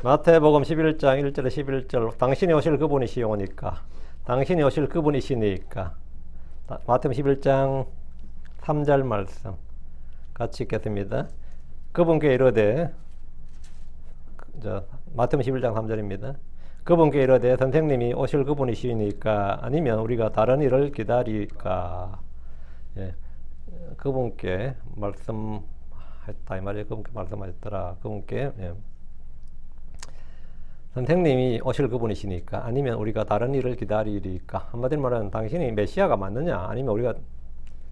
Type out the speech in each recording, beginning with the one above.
마태복음 11장 1절에 11절 당신이 오실 그분이시 오니까 당신이 오실 그분이시니까 마태복음 11장 3절 말씀 같이 읽겠습니다. 그분께 이르되 마태복음 11장 3절입니다. 그분께 이르되 선생님이 오실 그분이시니까 아니면 우리가 다른 일을 기다릴까. 예, 그분께 말씀했다 이 말이에요. 그분께 말씀하셨더라. 그분께 선생님이 오실 그분이시니까 아니면 우리가 다른 일을 기다리리까. 한마디로 말하면 당신이 메시아가 맞느냐 아니면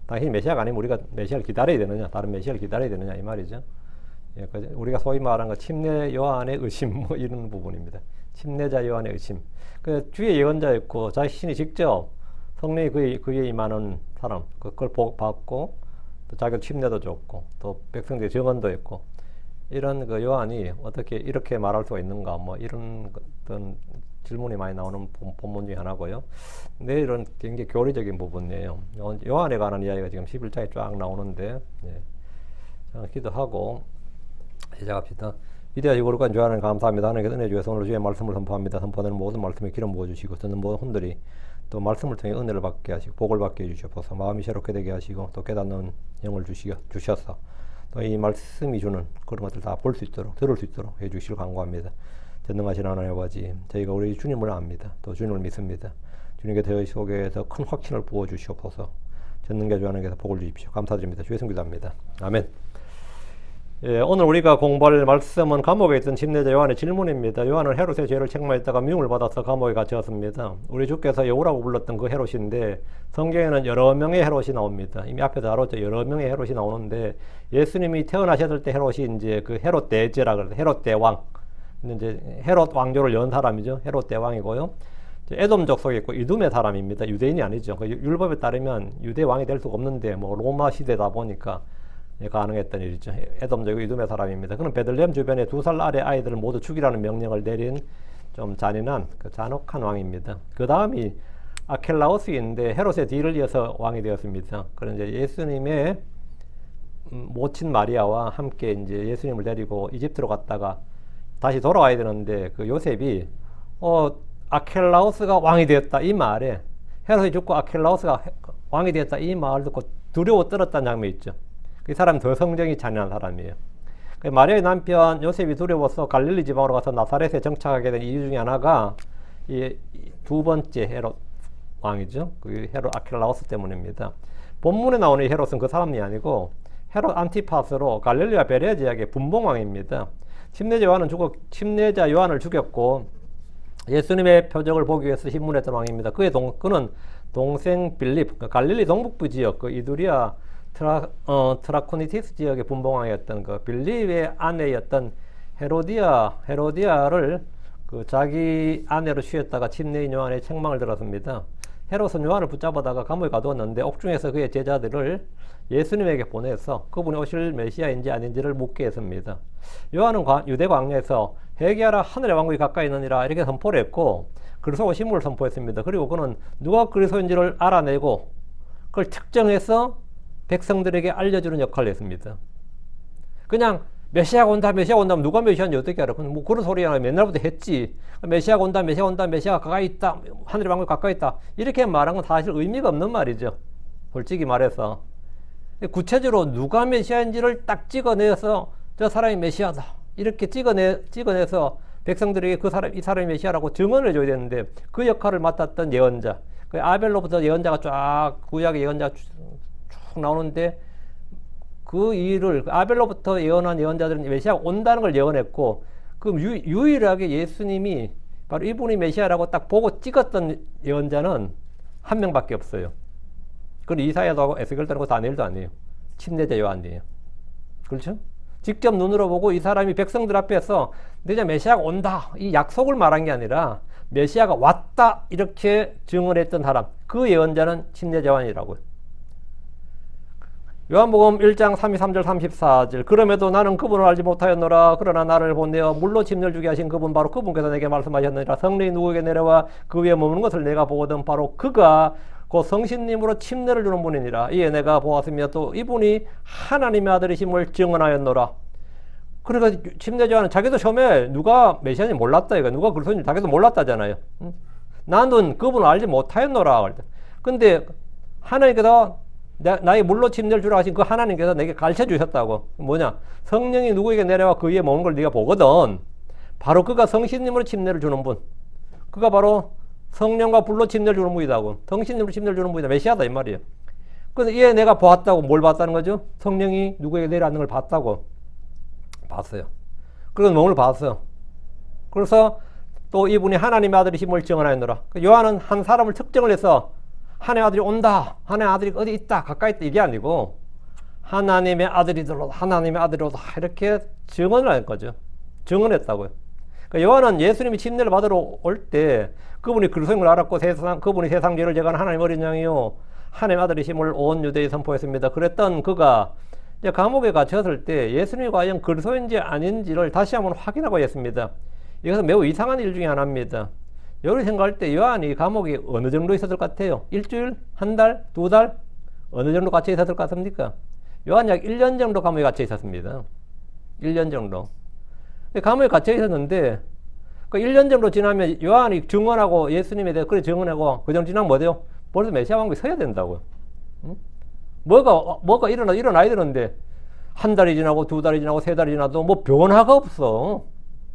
당신이 메시아가 아니면 우리가 메시아를 기다려야 되느냐, 다른 메시아를 기다려야 되느냐 이 말이죠. 예, 우리가 소위 말하는 침례 요한의 의심 뭐 이런 부분입니다. 침례자 요한의 의심. 그 뒤에 예언자 있고 자신이 직접 성령이 그에 임하는 사람 그걸 받고 또 자기도 침례도 줬고 또 백성들의 증언도 했고 이런 그 요한이 어떻게 이렇게 말할 수가 있는가 뭐 이런 어떤 질문이 많이 나오는 본문 중에 하나고요. 내일은 굉장히 교리적인 부분이에요. 요한에 관한 이야기가 지금 11장에 쫙 나오는데 기도하고 시작합시다. 위대하시고 거룩한 주 하나님 감사합니다. 하나님께 은혜 주셔서 오늘 주의 말씀을 선포합니다. 선포되는 모든 말씀에 기름 부어주시고 듣는 모든 혼들이 또 말씀을 통해 은혜를 받게 하시고 복을 받게 해주시옵소서. 마음이 새롭게 되게 하시고 또 깨닫는 영을 주셔서 또 이 말씀이 주는 그런 것들 다 볼 수 있도록 들을 수 있도록 해주시길 간구합니다. 전능하신 하나님 아버지, 저희가 우리 주님을 압니다. 또 주님을 믿습니다. 주님께 저희 속에서 큰 확신을 부어주시옵소서. 전능계 주 하나님께서 복을 주십시오. 감사드립니다. 주의 성기도 합니다. 아멘. 예, 오늘 우리가 공부할 말씀은 감옥에 있던 침례자 요한의 질문입니다. 요한은 헤롯의 죄를 책망했다가 미움을 받아서 감옥에 갇혔습니다. 우리 주께서 여우라고 불렀던 그 헤롯인데 성경에는 여러 명의 헤롯이 나옵니다. 이미 앞에서 알았죠. 여러 명의 헤롯이 나오는데 예수님이 태어나셨을 때 헤롯이 이제 그 헤롯 대제라 그래서 헤롯 대왕. 이제 헤롯 왕조를 연 사람이죠. 헤롯 대왕이고요. 에돔족 속에 있고 이둠의 사람입니다. 유대인이 아니죠. 그 율법에 따르면 유대 왕이 될 수가 없는데 뭐 로마 시대다 보니까 가능했던 일이죠. 에돔족 이둠의 사람입니다. 그는 베들레헴 주변에 2살 아래 아이들을 모두 죽이라는 명령을 내린 좀 잔인한 잔혹한 왕입니다. 그 다음이 아켈라오스인데 헤롯의 뒤를 이어서 왕이 되었습니다. 그런데 예수님의 모친 마리아와 함께 이제 예수님을 데리고 이집트로 갔다가 다시 돌아와야 되는데 그 요셉이 아켈라오스가 왕이 되었다 이 말에 헤롯이 죽고 아켈라오스가 왕이 되었다 이 말을 듣고 두려워 떨었다는 장면이 있죠. 그 사람은 더 성정이 잔인한 사람이에요. 마리아의 남편 요셉이 두려워서 갈릴리 지방으로 가서 나사렛에 정착하게 된 이유 중에 하나가 이 두 번째 헤롯 왕이죠. 그 헤롯 아켈라오스 때문입니다. 본문에 나오는 이 헤롯은 그 사람이 아니고 헤롯 안티파스로 갈릴리와 베레아 지역의 분봉왕입니다. 침례자 요한을 죽였고 예수님의 표적을 보기 위해서 신문했던 왕입니다. 그는 동생 빌립, 갈릴리 동북부 지역 그 이두리아 트라코니티스 지역의 분봉왕이었던 그 빌립의 아내였던 헤로디아를 그 자기 아내로 취했다가 침례인 요한의 책망을 들었습니다. 헤롯은 요한을 붙잡아다가 감옥에 가두었는데 옥중에서 그의 제자들을 예수님에게 보내서 그분이 오실 메시아인지 아닌지를 묻게 했습니다. 요한은 유대 광야에서 회개하라 하늘의 왕국이 가까이 있느니라 이렇게 선포를 했고 그리스도 오심을 선포했습니다. 그리고 그는 누가 그리스도인지를 알아내고 그걸 특정해서 백성들에게 알려주는 역할을 했습니다. 그냥 메시아가 온다 하면 누가 메시아인지 어떻게 알아? 뭐 그런 소리 하나 맨날부터 했지. 메시아가 온다, 메시아가 가까이 있다, 하늘의 왕국이 가까이 있다. 이렇게 말한 건 사실 의미가 없는 말이죠. 솔직히 말해서. 구체적으로 누가 메시아인지를 딱 찍어내서 저 사람이 메시아다. 이렇게 찍어내서 백성들에게 이 사람이 메시아라고 증언을 해줘야 되는데 그 역할을 맡았던 예언자. 그 아벨로부터 예언자가 쫙 구약의 예언자가 쭉 나오는데 그 일을 아벨로부터 예언한 예언자들은 메시아가 온다는 걸 예언했고 그 유일하게 예수님이 바로 이분이 메시아라고 딱 보고 찍었던 예언자는 한 명밖에 없어요. 그건 이사야도 하고 에스겔도 하고 다니엘도 아니에요. 침례자 요한이에요. 그렇죠? 직접 눈으로 보고 이 사람이 백성들 앞에서 내가 메시아가 온다 이 약속을 말한 게 아니라 메시아가 왔다 이렇게 증언했던 사람 그 예언자는 침례자 요한이라고요. 요한복음 1장 33절 34절 그럼에도 나는 그분을 알지 못하였노라. 그러나 나를 보내어 물로 침례를 주게 하신 그분 바로 그분께서 내게 말씀하셨느니라. 성령이 누구에게 내려와 그 위에 머무는 것을 내가 보거든 바로 그가 곧 성신님으로 침례를 주는 분이니라. 이에 내가 보았으며 또 이분이 하나님의 아들이심을 증언하였노라. 그러니까 침례요한은 자기도 처음에 누가 메시아인지 몰랐다 이거, 누가 그리스도인지 자기도 몰랐다잖아요. 나는 그분을 알지 못하였노라. 근데 하나님께서 나에게 물로 침례를 주라 하신 그 하나님께서 내게 가르쳐 주셨다고. 뭐냐? 성령이 누구에게 내려와 그 위에 머무는 걸 네가 보거든. 바로 그가 성신님으로 침례를 주는 분. 그가 바로 성령과 불로 침례를 주는 분이다고. 성신님으로 침례를 주는 분이다. 메시아다 이 말이에요. 근데 얘 내가 보았다고. 뭘 봤다는 거죠? 성령이 누구에게 내려앉는 걸 봤다고. 봤어요. 그런 몸을 봤어. 그래서 또 이분이 하나님의 아들이심을 증언하였노라. 요한은 한 사람을 특정을 해서 하나님의 아들이 온다, 하나님의 아들이 어디 있다, 가까이 있다, 이게 아니고 하나님의 아들이더라, 하나님의 아들이로다, 이렇게 증언을 한 거죠. 증언했다고요. 그러니까 요한은 예수님이 침례를 받으러 올 때 그분이 그리스도인 걸 알았고, 그분이 세상 죄를 제거하는 하나님 어린 양이요 하나님의 아들이심을 온 유대에 선포했습니다. 그랬던 그가 이제 감옥에 갇혔을 때 예수님이 과연 그리스도인지 아닌지를 다시 한번 확인하고 있습니다. 이것은 매우 이상한 일 중에 하나입니다. 여러분이 생각할 때 요한이 감옥에 어느 정도 있었을 것 같아요? 일주일? 한 달? 두 달? 어느 정도 갇혀 있었을 것 같습니까? 요한 약 1년 정도 감옥에 갇혀 있었습니다. 1년 정도. 감옥에 갇혀 있었는데 그 1년 정도 지나면 요한이 증언하고 예수님에 대해서 그래 증언하고 그 정도 지나면 뭐 돼요? 벌써 메시아 왕국이 서야 된다고요. 응? 뭐가 일어나야 되는데 한 달이 지나고 두 달이 지나고 세 달이 지나도 뭐 변화가 없어.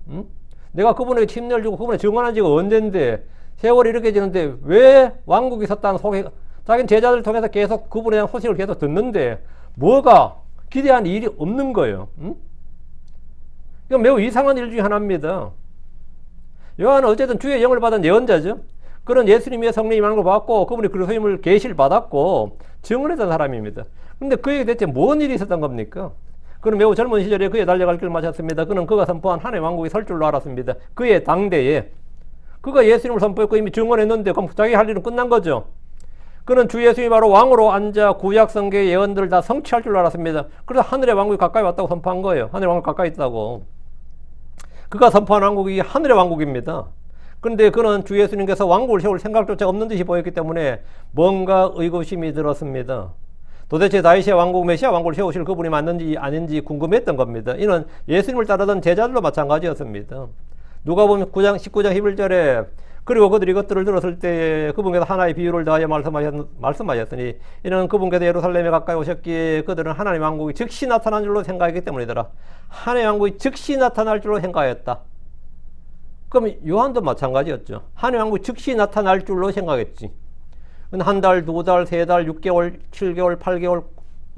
응? 내가 그분에게 침례를 주고 그분에 증언한 지가 언젠데 세월이 이렇게 지는데 왜 왕국이 섰다는 소개, 자기는 제자들을 통해서 계속 그분에 대한 소식을 계속 듣는데 뭐가 기대한 일이 없는 거예요. 응? 이건 매우 이상한 일 중에 하나입니다. 요한은 어쨌든 주의 영을 받은 예언자죠. 그런 예수님의 성령이 임하는 걸 받았고 그분이 그리스도임을 계시를 받았고 증언했던 사람입니다. 근데 그에게 대체 뭔 일이 있었던 겁니까? 그는 매우 젊은 시절에 그의 달려갈 길을 마쳤습니다. 그는 그가 선포한 하나님의 왕국이 설 줄로 알았습니다. 그의 당대에 그가 예수님을 선포했고 이미 증언했는데 그럼 자기 할 일은 끝난 거죠. 그는 주 예수님이 바로 왕으로 앉아 구약 성경의 예언들을 다 성취할 줄로 알았습니다. 그래서 하늘의 왕국이 가까이 왔다고 선포한 거예요. 하늘의 왕국이 가까이 있다고. 그가 선포한 왕국이 하늘의 왕국입니다. 그런데 그는 주 예수님께서 왕국을 세울 생각조차 없는 듯이 보였기 때문에 뭔가 의구심이 들었습니다. 도대체 다윗의 왕국, 메시아 왕국을 세우실 그분이 맞는지 아닌지 궁금했던 겁니다. 이는 예수님을 따르던 제자들도 마찬가지였습니다. 누가복음 9장 19장 11절에 그리고 그들이 이것들을 들었을 때 그분께서 하나의 비유를 더하여 말씀하셨으니 이는 그분께서 예루살렘에 가까이 오셨기에 그들은 하나님의 왕국이 즉시 나타난 줄로 생각했기 때문이더라. 하나님의 왕국이 즉시 나타날 줄로 생각했다. 그럼 요한도 마찬가지였죠. 하나님의 왕국이 즉시 나타날 줄로 생각했지. 한 달, 두 달, 세 달, 6개월, 7개월, 8개월,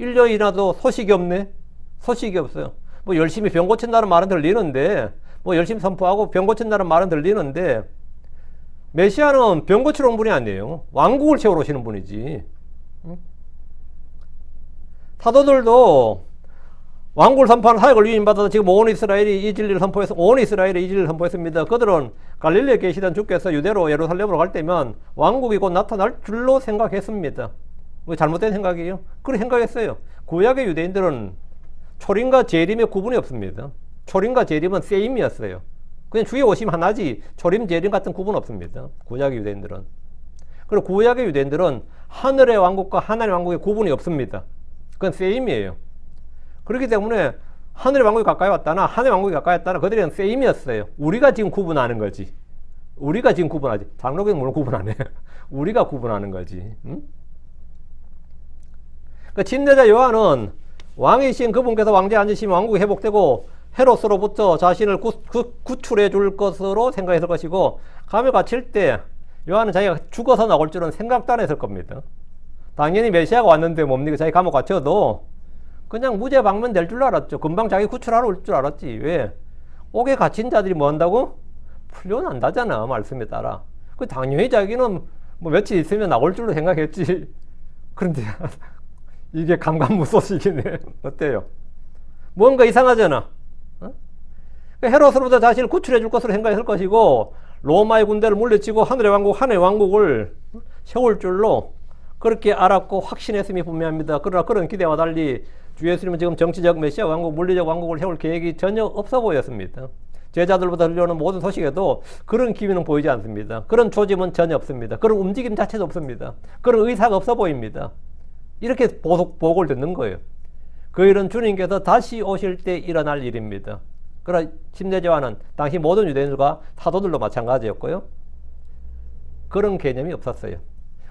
1년이 지나도 소식이 없네? 소식이 없어요. 뭐 열심히 병 고친다는 말은 들리는데, 뭐 열심히 선포하고 병 고친다는 말은 들리는데, 메시아는 병 고치러 온 분이 아니에요. 왕국을 세우러 오시는 분이지. 사도들도 왕국을 선포하는 사역을 위임받아서 지금 온 이스라엘이 이 진리를 선포했습니다. 그들은 갈릴리에 계시던 주께서 유대로 예루살렘으로 갈 때면 왕국이 곧 나타날 줄로 생각했습니다. 뭐 잘못된 생각이에요? 그렇게 생각했어요. 구약의 유대인들은 초림과 재림의 구분이 없습니다. 초림과 재림은 세임이었어요. 그냥 주의 오심 하나지 초림, 재림 같은 구분 없습니다. 구약의 유대인들은. 그리고 구약의 유대인들은 하늘의 왕국과 하나님의 왕국의 구분이 없습니다. 그건 세임이에요. 그렇기 때문에 하늘의 왕국이 가까이 왔다나 하늘의 왕국이 가까이 왔다나 그들은 세임이었어요. 우리가 지금 구분하는 거지. 우리가 지금 구분하지. 장로교는 물론 구분 안 해. 우리가 구분하는 거지. 응? 그 침례자 요한은 왕이신 그분께서 왕좌에 앉으시면 왕국이 회복되고 헤롯으로부터 자신을 구출해 줄 것으로 생각했을 것이고 감옥에 갇힐 때 요한은 자기가 죽어서 나올 줄은 생각도 안 했을 겁니다. 당연히 메시아가 왔는데 뭡니까? 자기 감옥 갇혀도 그냥 무죄 방면 될 줄 알았죠. 금방 자기 구출하러 올 줄 알았지. 왜? 옥에 갇힌 자들이 뭐 한다고? 풀려난다잖아. 말씀에 따라. 그 당연히 자기는 뭐 며칠 있으면 나올 줄로 생각했지. 그런데 이게 감감무소식이네. 어때요? 뭔가 이상하잖아. 어? 헤롯으로부터 자신을 구출해 줄 것으로 생각했을 것이고 로마의 군대를 물리치고 하늘의 왕국을 세울 줄로 그렇게 알았고 확신했음이 분명합니다. 그러나 그런 기대와 달리 주 예수님은 지금 정치적 메시아 왕국, 물리적 왕국을 세울 계획이 전혀 없어 보였습니다. 제자들보다 들려오는 모든 소식에도 그런 기미는 보이지 않습니다. 그런 조짐은 전혀 없습니다. 그런 움직임 자체도 없습니다. 그런 의사가 없어 보입니다. 이렇게 보고를 듣는 거예요. 그 일은 주님께서 다시 오실 때 일어날 일입니다. 그러나 침례제와는 당시 모든 유대인들과 사도들도 마찬가지였고요. 그런 개념이 없었어요.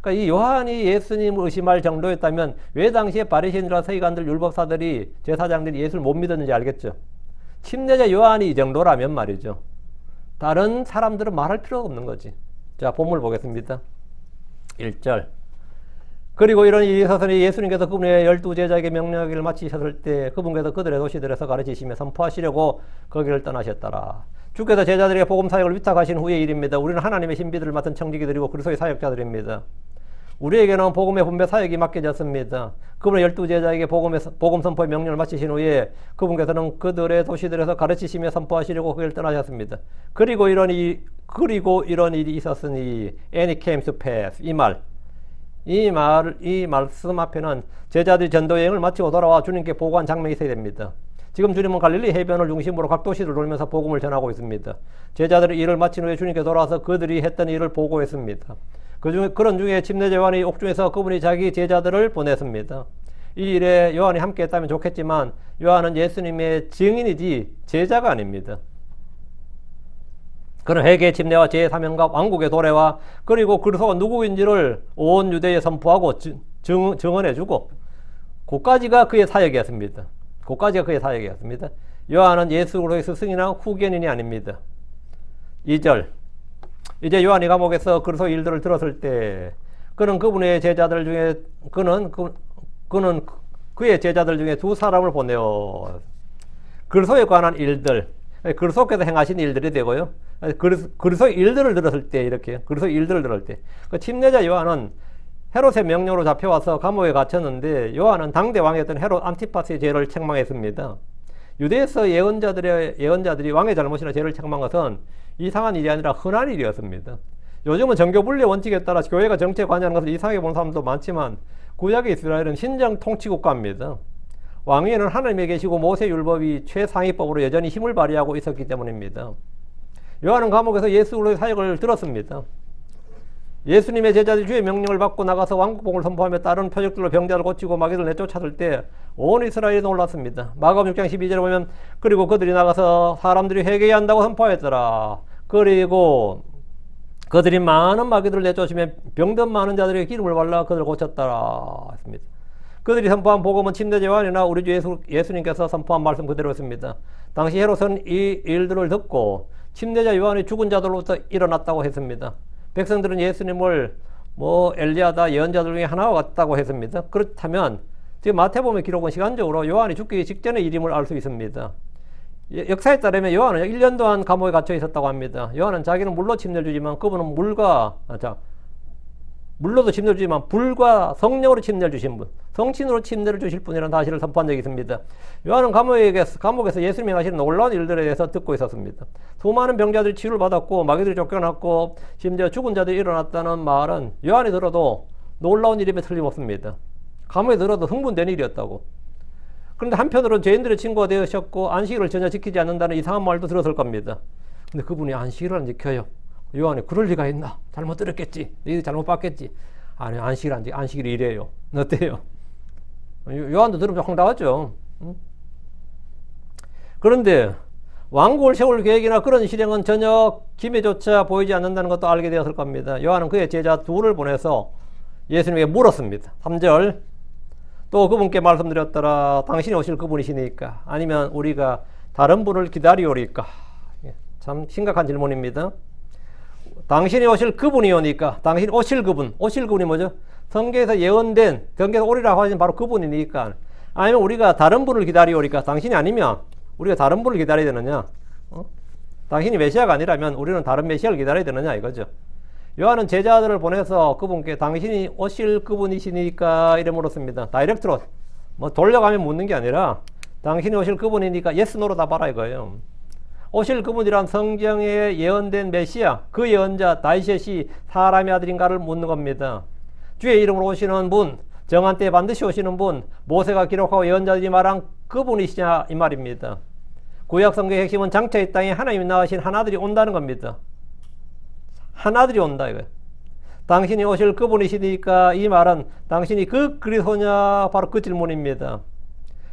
그러니까 이 요한이 예수님을 의심할 정도였다면 왜 당시에 바리새인들과 서기관들, 율법사들이, 제사장들이 예수를 못 믿었는지 알겠죠. 침례자 요한이 이 정도라면 말이죠. 다른 사람들은 말할 필요가 없는 거지. 자, 본문을 보겠습니다. 1절. 그리고 이런 일이 있어서니 예수님께서 그분의 12제자에게 명령하기를 마치셨을 때 그분께서 그들의 도시들에서 가르치시며 선포하시려고 거기를 떠나셨더라. 주께서 제자들에게 복음 사역을 위탁하신 후의 일입니다. 우리는 하나님의 신비들을 맡은 청지기들이고 그리스도의 사역자들입니다. 우리에게는 복음의 분배 사역이 맡겨졌습니다. 그분의 12제자에게 복음 선포의 명령을 마치신 후에 그분께서는 그들의 도시들에서 가르치시며 선포하시려고 거기를 떠나셨습니다. 그리고 이런 일이 있었으니 and it came to pass. 이 말씀 앞에는 제자들이 전도 여행을 마치고 돌아와 주님께 보고한 장면이 있어야 됩니다. 지금 주님은 갈릴리 해변을 중심으로 각 도시를 돌면서 복음을 전하고 있습니다. 제자들이 일을 마친 후에 주님께 돌아와서 그들이 했던 일을 보고했습니다. 그런 중에 침례자 요한이 옥중에서 그분이 자기 제자들을 보냈습니다. 이 일에 요한이 함께 했다면 좋겠지만 요한은 예수님의 증인이지 제자가 아닙니다. 그는 회개 침례와 제3연과 왕국의 도래와 그리고 그리스도가 누구인지를 온 유대에 선포하고 증언해주고 그까지가 그의 사역이었습니다. 요한은 예수 그리스도의 스승이나 후견인이 아닙니다. 2절. 이제 요한이 감옥에서 그리스도 일들을 들었을 때 그는 그분의 제자들 중에 그의 제자들 중에 두 사람을 보내어 그리스도에 관한 일들, 그리스도께서 행하신 일들이 되고요. 그리스도 일들을 들었을 때 이렇게 그리스도 일들을 들을 때 그 침례자 요한은 헤롯의 명령으로 잡혀와서 감옥에 갇혔는데 요한은 당대 왕이었던 헤롯 안티파스의 죄를 책망했습니다. 유대에서 예언자들이 왕의 잘못이나 죄를 책망한 것은 이상한 일이 아니라 흔한 일이었습니다. 요즘은 정교분리의 원칙에 따라 교회가 정치에 관여하는 것을 이상하게 보는 사람도 많지만 구약의 이스라엘은 신정 통치국가입니다. 왕위에는 하나님이 계시고 모세 율법이 최상위법으로 여전히 힘을 발휘하고 있었기 때문입니다. 요한은 감옥에서 예수 그리스도의 사역을 들었습니다. 예수님의 제자들이 주의 명령을 받고 나가서 왕국복음을 선포하며 다른 표적들로 병자를 고치고 마귀를 내쫓았을 때 온 이스라엘이 놀랐습니다. 마가복음 6장 12절에 보면 그리고 그들이 나가서 사람들이 회개해야 한다고 선포했더라. 그리고 그들이 많은 마귀들을 내쫓으며 병든 많은 자들에게 기름을 발라 그들을 고쳤더라 했습니다. 그들이 선포한 복음은 침례자 요한이나 우리 주 예수님께서 선포한 말씀 그대로였습니다. 당시 헤롯은 이 일들을 듣고 침례자 요한이 죽은 자들로부터 일어났다고 했습니다. 백성들은 예수님을 엘리야다 예언자들 중에 하나와 같다고 했습니다. 그렇다면 지금 마태복음의 기록은 시간적으로 요한이 죽기 직전의 일임을 알 수 있습니다. 역사에 따르면 요한은 1년 동안 감옥에 갇혀 있었다고 합니다. 요한은 자기는 물로 침례를 주지만 그분은 물로도 침례를 주지만 불과 성령으로 침례를 주신 분, 성신으로 침례를 주실 분이라는 사실을 선포한 적이 있습니다. 요한은 감옥에서 예수님이 하시는 놀라운 일들에 대해서 듣고 있었습니다. 수많은 병자들이 치유를 받았고 마귀들이 쫓겨났고 심지어 죽은 자들이 일어났다는 말은 요한이 들어도 놀라운 일임에 틀림없습니다. 감옥에 들어도 흥분된 일이었다고. 그런데 한편으로는 죄인들의 친구가 되으셨고 안식일을 전혀 지키지 않는다는 이상한 말도 들었을 겁니다. 근데 그분이 안식일을 안 지켜요. 요한이 그럴 리가 있나? 잘못 들었겠지. 너희들이 잘못 봤겠지. 아니 안식일이 이래요. 어때요? 요한도 들으면 황당하죠. 응? 그런데 왕국을 세울 계획이나 그런 실행은 전혀 기미조차 보이지 않는다는 것도 알게 되었을 겁니다. 요한은 그의 제자 둘을 보내서 예수님에게 물었습니다. 3절. 또 그분께 말씀드렸더라. 당신이 오실 그분이시니까 아니면 우리가 다른 분을 기다리오리까. 참 심각한 질문입니다. 당신이 오실 그분이 오니까 당신이 오실 그분이 뭐죠? 성경에서 예언된 성경에서 오리라고 하신 바로 그분이니까 아니면 우리가 다른 분을 기다리오리까. 당신이 아니면 우리가 다른 분을 기다려야 되느냐? 당신이 메시아가 아니라면 우리는 다른 메시아를 기다려야 되느냐 이거죠. 요한은 제자들을 보내서 그분께 당신이 오실 그분이시니까 이래 물었습니다. 다이렉트로 돌려가며 묻는 게 아니라 당신이 오실 그분이니까 yes, no로 답하라 이거예요. 오실 그분이란 성경에 예언된 메시아, 그 예언자 다윗이 사람의 아들인가를 묻는 겁니다. 주의 이름으로 오시는 분, 정한 때에 반드시 오시는 분, 모세가 기록하고 예언자들이 말한 그분이시냐 이 말입니다. 구약 성경의 핵심은 장차 이 땅에 하나님이 낳으신 하나들이 온다는 겁니다. 하나들이 온다 이거예요. 당신이 오실 그분이시니까 이 말은 당신이 그 그리스도냐 바로 그 질문입니다.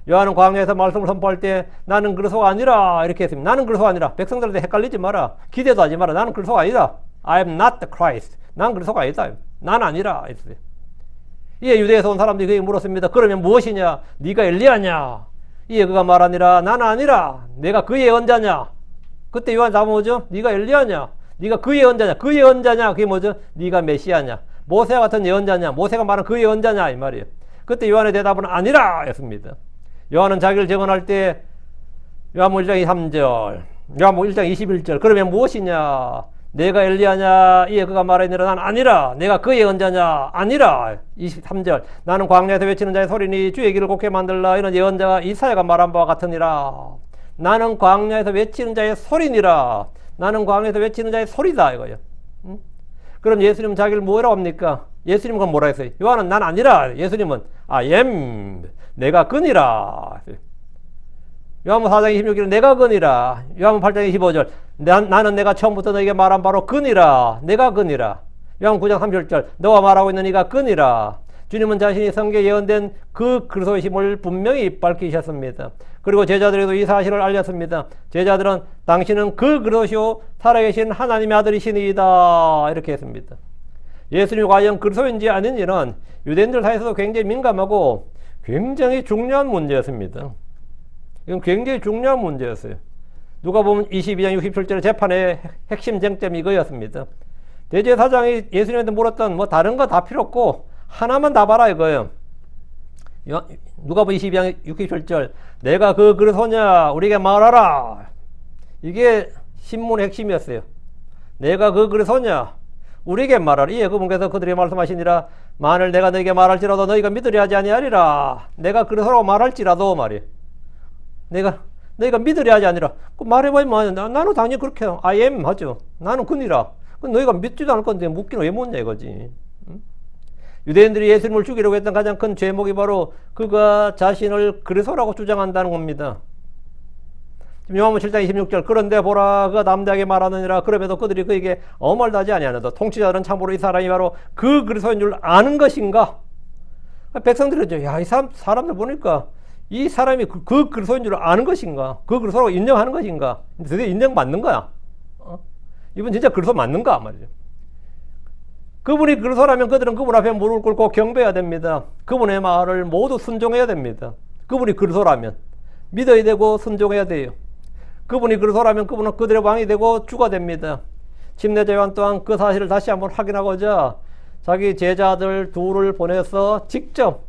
요한은 광야에서 말씀을 선포할 때 나는 그리스도가 아니라 이렇게 했습니다. 나는 그리스도가 아니라. 백성들한테 헷갈리지 마라. 기대도 하지 마라. 나는 그리스도가 아니다. I am not the Christ. 나는 그리스도가 아니다. 난 아니라. 했어요. 이에 유대에서 온 사람들이 그에게 물었습니다. 그러면 무엇이냐? 네가 엘리야냐? 이에 그가 말하니라 나는 아니라. 내가 그의 언자냐? 그때 요한 답은 뭐죠? 네가 엘리야냐? 네가 그의 언자냐? 그의 언자냐? 그게 뭐죠? 네가 메시아냐? 모세와 같은 예언자냐? 모세가 말한 그의 언자냐? 이 말이에요. 그때 요한의 대답은 아니라 였습니다. 요한은 자기를 증언할 때 요한복음 1장 3절, 요한복음 1장 21절 그러면 무엇이냐? 내가 엘리야냐? 이에 그가 말하니라 난 아니라. 내가 그의 언자냐? 아니라. 23절 나는 광야에서 외치는 자의 소리니 주의 길을 곱게 만들라. 이런 예언자가 이사야가 말한 바와 같으니라. 나는 광야에서 외치는 자의 소리니라. 나는 광야에서 외치는 자의 소리다 이거예요. 응? 그럼 예수님은 자기를 뭐라고 합니까? 예수님은 뭐라 했어요? 요한은 난 아니라. 예수님은 I am. 내가 그니라. 요한복음 4장 26절은 내가 그니라. 요한복음 8장 25절 나는 내가 처음부터 너에게 말한 바로 그니라. 내가 그니라. 요한복음 9장 30절 너와 말하고 있는 이가 그니라. 주님은 자신이 성경에 예언된 그 그리스도의 힘을 분명히 밝히셨습니다. 그리고 제자들에도 이 사실을 알렸습니다. 제자들은 당신은 그 그리스도시요 살아계신 하나님의 아들이시니이다 이렇게 했습니다. 예수님이 과연 그리스도인지 아닌지는 유대인들 사이에서도 굉장히 민감하고 굉장히 중요한 문제였습니다. 이건 굉장히 중요한 문제였어요. 누가 보면 22장 67절의 재판의 핵심 쟁점이 이거였습니다. 대제사장이 예수님한테 물었던 뭐 다른 거 다 필요 없고 하나만 답하라 이거예요. 누가 보면 22장 67절 내가 그 그리스도냐 우리에게 말하라. 이게 신문의 핵심이었어요. 내가 그 그리스도냐 우리에게 말하라. 이에 그분께서 그들에게 말씀하시니라 만일 내가 너에게 말할지라도 너희가 믿으려 하지 아니하리라. 내가 그리스도라고 말할지라도 말이에요. 너희가 믿으려 하지 아니라 그 말해봐야 뭐하냐. 나는 당연히 그렇게 I am 하죠. 나는 그니라. 너희가 믿지도 않을 건데 묻기는 왜 묻냐 이거지. 응? 유대인들이 예수님을 죽이려고 했던 가장 큰 죄목이 바로 그가 자신을 그리스도라고 주장한다는 겁니다. 요한복음 7장 26절 그런데 보라 그가 담대하게 말하느니라. 그럼에도 그들이 그에게 아무 말도 하지 아니하는데 통치자들은 참으로 이 사람이 바로 그 그리스도인 줄 아는 것인가? 백성들은 야, 이 사람들 보니까 이 사람이 그 그리스도인 줄 아는 것인가? 그 그리스도라고 인정하는 것인가? 드디어 인정받는 거야. 이분 진짜 그리스도 맞는가 말이죠. 그분이 그리스도라면 그들은 그분 앞에 무릎을 꿇고 경배해야 됩니다. 그분의 말을 모두 순종해야 됩니다. 그분이 그리스도라면 믿어야 되고 순종해야 돼요. 그분이 그리스도라면 그분은 그들의 왕이 되고 주가 됩니다. 침례자 요한 또한 그 사실을 다시 한번 확인하고자 자기 제자들 둘을 보내서 직접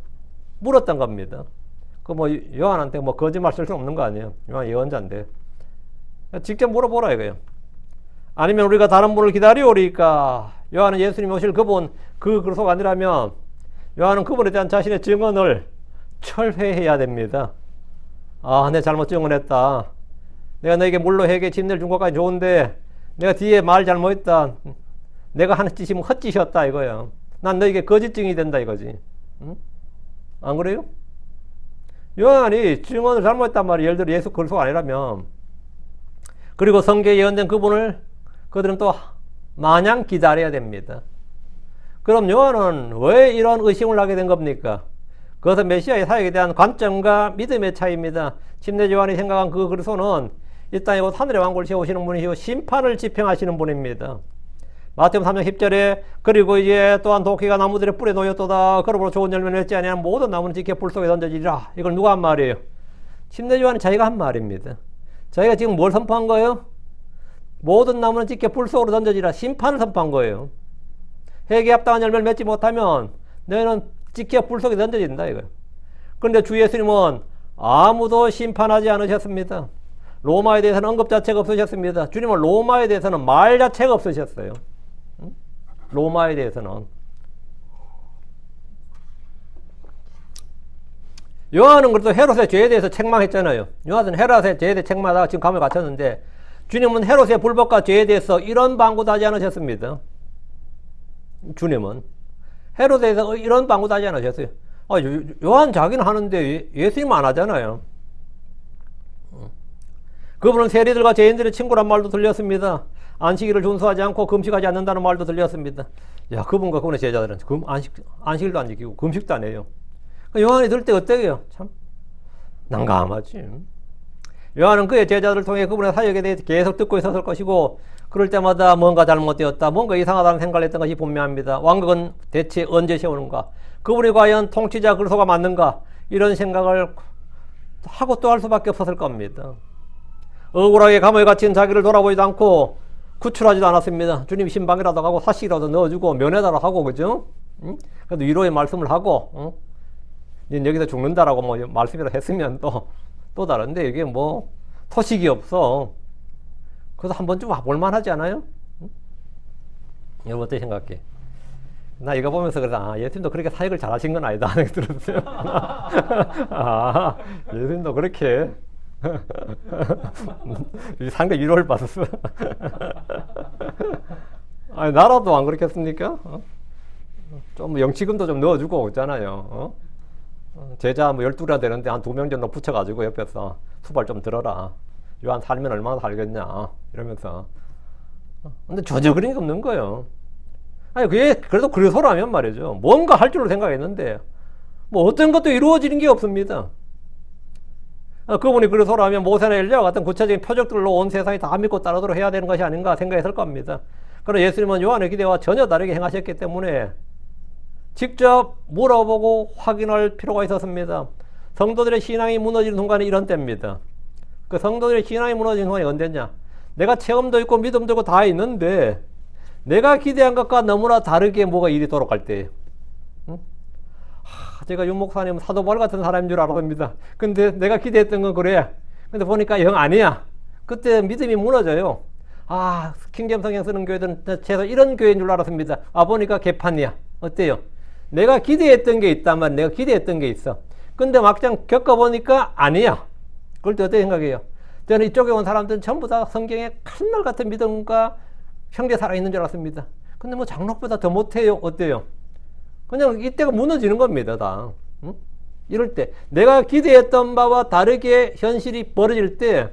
물었던 겁니다. 그 뭐 요한한테 뭐 거짓말 쓸 수 없는 거 아니에요. 요한 예언자인데 직접 물어보라 이거예요. 아니면 우리가 다른 분을 기다리오리까? 요한은 예수님 오실 그분 그 그리스도가 아니라면 요한은 그분에 대한 자신의 증언을 철회해야 됩니다. 아, 내 잘못 증언했다. 내가 너에게 물로 회개 침례를 준 것까지 좋은데 내가 뒤에 말 잘못했다. 내가 하는 짓이 헛짓이었다 이거야. 난 너에게 거짓 증인이 된다 이거지. 응? 안 그래요? 요한이 증언을 잘못했단 말이에요. 예를 들어 예수 그리스도가 아니라면. 그리고 성경에 예언된 그분을 그들은 또 마냥 기다려야 됩니다. 그럼 요한은 왜 이런 의심을 하게 된 겁니까? 그것은 메시아의 사역에 대한 관점과 믿음의 차이입니다. 침례자 요한이 생각한 그 그리스도는 이 땅에 곧 하늘의 왕국을 세우시는 분이시고 심판을 집행하시는 분입니다. 마태복음 3장 10절에 그리고 이제 또한 도끼가 나무들의 뿔에 놓였도다. 그러므로 좋은 열매를 맺지 아니하는 모든 나무는 지켜 불 속에 던져지리라. 이걸 누가 한 말이에요? 침례자 요한이 자기가 한 말입니다. 자기가 지금 뭘 선포한 거예요? 모든 나무는 지켜 불 속으로 던져지라. 심판을 선포한 거예요. 회개에 합당한 열매를 맺지 못하면 너희는 지켜 불 속에 던져진다 이거예요. 그런데 주 예수님은 아무도 심판하지 않으셨습니다. 로마에 대해서는 언급 자체가 없으셨습니다. 주님은 로마에 대해서는 말 자체가 없으셨어요. 로마에 대해서는. 요한은 그래도 헤롯의 죄에 대해서 책망했잖아요. 요한은 헤롯의 죄에 대해 책망하다가 지금 감옥에 갇혔는데 주님은 헤롯의 불법과 죄에 대해서 이런 방구도 하지 않으셨습니다. 주님은 헤롯에 대해서 이런 방구도 하지 않으셨어요. 요한 자기는 하는데 예수님은 안 하잖아요. 그분은 세리들과 죄인들의 친구란 말도 들렸습니다. 안식일을 준수하지 않고 금식하지 않는다는 말도 들렸습니다. 야, 그분과 그분의 제자들은 안식일도 안 지키고 금식도 안 해요. 요한이 들을 때 어때요? 참 난감하지. 요한은 그의 제자들을 통해 그분의 사역에 대해 계속 듣고 있었을 것이고 그럴 때마다 뭔가 잘못되었다, 뭔가 이상하다는 생각을 했던 것이 분명합니다. 왕국은 대체 언제 세우는가? 그분이 과연 통치자 그리스도가 맞는가? 이런 생각을 하고 또 할 수밖에 없었을 겁니다. 억울하게 감옥에 갇힌 자기를 돌아보지도 않고 구출하지도 않았습니다. 주님 신방이라도 하고 사식이라도 넣어주고 면회다라도 하고, 그죠? 응? 그래도 위로의 말씀을 하고, 응? 여기서 죽는다라고 뭐 말씀이라도 했으면 또 다른데 이게 뭐 소식이 없어. 그래서 한 번쯤 와볼만 하지 않아요? 응? 여러분 어떻게 생각해? 나 이거 보면서 그래서 예수님도 그렇게 사역을 잘하신 건 아니다 하는 생각이 들었어요. 예수님도 그렇게 상대 위로를 받았어. 아니 나라도 안 그렇겠습니까? 좀 영치금도 좀 넣어주고 있잖아요. 제자 뭐 12라 되는데 한 2명 정도 붙여가지고 옆에서 수발 좀 들어라. 요한 살면 얼마나 살겠냐 이러면서. 근데 저저그런 게 없는 거예요. 아니 그게 그래도 그리스도라면 말이죠. 뭔가 할 줄로 생각했는데 뭐 어떤 것도 이루어지는 게 없습니다. 그분이 그리스도라면 모세나 엘리야와 같은 구체적인 표적들로 온 세상이 다 믿고 따르도록 해야 되는 것이 아닌가 생각했을 겁니다. 그러나 예수님은 요한의 기대와 전혀 다르게 행하셨기 때문에 직접 물어보고 확인할 필요가 있었습니다. 성도들의 신앙이 무너지는 순간이 이런 때입니다. 그 성도들의 신앙이 무너지는 순간이 언제냐? 내가 체험도 있고 믿음도 있고 다 있는데 내가 기대한 것과 너무나 다르게 뭐가 일이 돌아갈 때예요. 응? 제가 윤 목사님 사도바울 같은 사람인 줄 알았습니다. 근데 내가 기대했던 건 그래. 근데 보니까 영 아니야. 그때 믿음이 무너져요. 킹잼 성경 쓰는 교회들은 최소 이런 교회인 줄 알았습니다. 보니까 개판이야. 어때요? 내가 기대했던 게 있다면 내가 기대했던 게 있어. 근데 막상 겪어보니까 아니야. 그럴 때 어떻게 생각해요? 저는 이쪽에 온 사람들은 전부 다 성경에 칼날 같은 믿음과 형제 살아있는 줄 알았습니다. 근데 뭐 장로보다 더 못해요. 어때요? 그냥 이때가 무너지는 겁니다. 다. 응? 이럴 때 내가 기대했던 바와 다르게 현실이 벌어질 때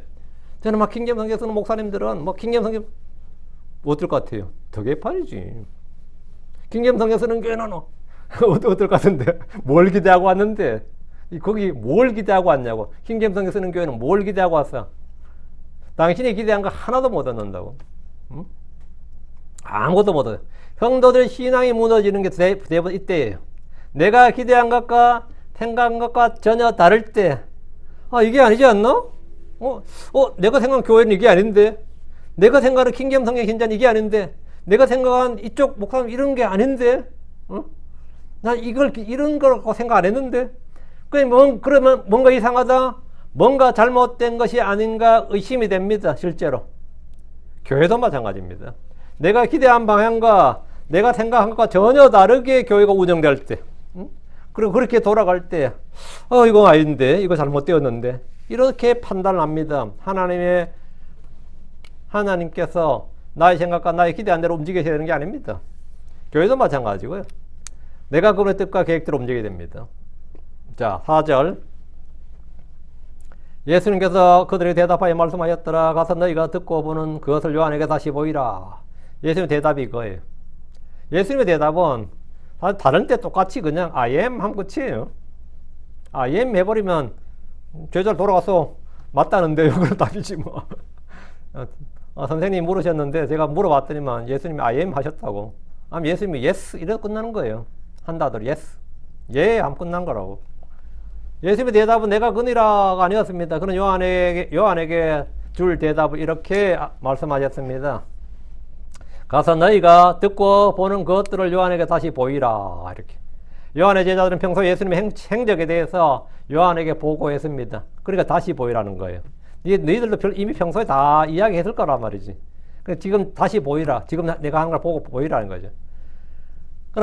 저는 막 킹잼 성경 쓰는 목사님들은 뭐 킹잼 성경 어떨 것 같아요? 더 개판이지. 킹잼 성경 쓰는 교회는 어떨 것 같은데 뭘 기대하고 왔는데 거기 뭘 기대하고 왔냐고. 킹잼 성경 쓰는 교회는 뭘 기대하고 왔어? 당신이 기대한 거 하나도 못 얻는다고. 응? 아무것도 못 얻어요. 성도들 신앙이 무너지는 게 대부분 이때예요. 내가 기대한 것과 생각한 것과 전혀 다를 때 이게 아니지 않나? 내가 생각한 교회는 이게 아닌데, 내가 생각하는 킹잼 성경 신자는 이게 아닌데, 내가 생각한 이쪽 목사님 이런 게 아닌데, 난 이런 거라고 생각 안 했는데, 그러면 뭔가 이상하다, 뭔가 잘못된 것이 아닌가 의심이 됩니다. 실제로 교회도 마찬가지입니다. 내가 기대한 방향과 내가 생각한 것과 전혀 다르게 교회가 운영될 때, 그리고 그렇게 돌아갈 때, 이거 아닌데, 이거 잘못되었는데, 이렇게 판단을 합니다. 하나님께서 나의 생각과 나의 기대한 대로 움직이셔야 되는 게 아닙니다. 교회도 마찬가지고요. 내가 그분의 뜻과 계획대로 움직이게 됩니다. 자, 4절. 예수님께서 그들에게 대답하여 말씀하셨더라. 가서 너희가 듣고 보는 그것을 요한에게 다시 보이라. 예수님의 대답이 이거예요. 예수님의 대답은 다른 때 똑같이 그냥 I am 하면 끝이에요. I am 해버리면 제자로 돌아가서 맞다는데요. 그런 답이지 뭐. 선생님이 물으셨는데 제가 물어봤더니만 예수님이 I am 하셨다고. 예수님이 yes 이래서 끝나는 거예요. 한다더러 yes. 예 하면 끝난 거라고. 예수님의 대답은 내가 그니라가 아니었습니다. 그는 요한에게 줄 대답을 이렇게 말씀하셨습니다. 가서 너희가 듣고 보는 것들을 요한에게 다시 보이라. 이렇게. 요한의 제자들은 평소 예수님의 행적에 대해서 요한에게 보고했습니다. 그러니까 다시 보이라는 거예요. 너희들도 이미 평소에 다 이야기했을 거란 말이지. 그러니까 지금 다시 보이라. 지금 내가 한 걸 보고 보이라는 거죠.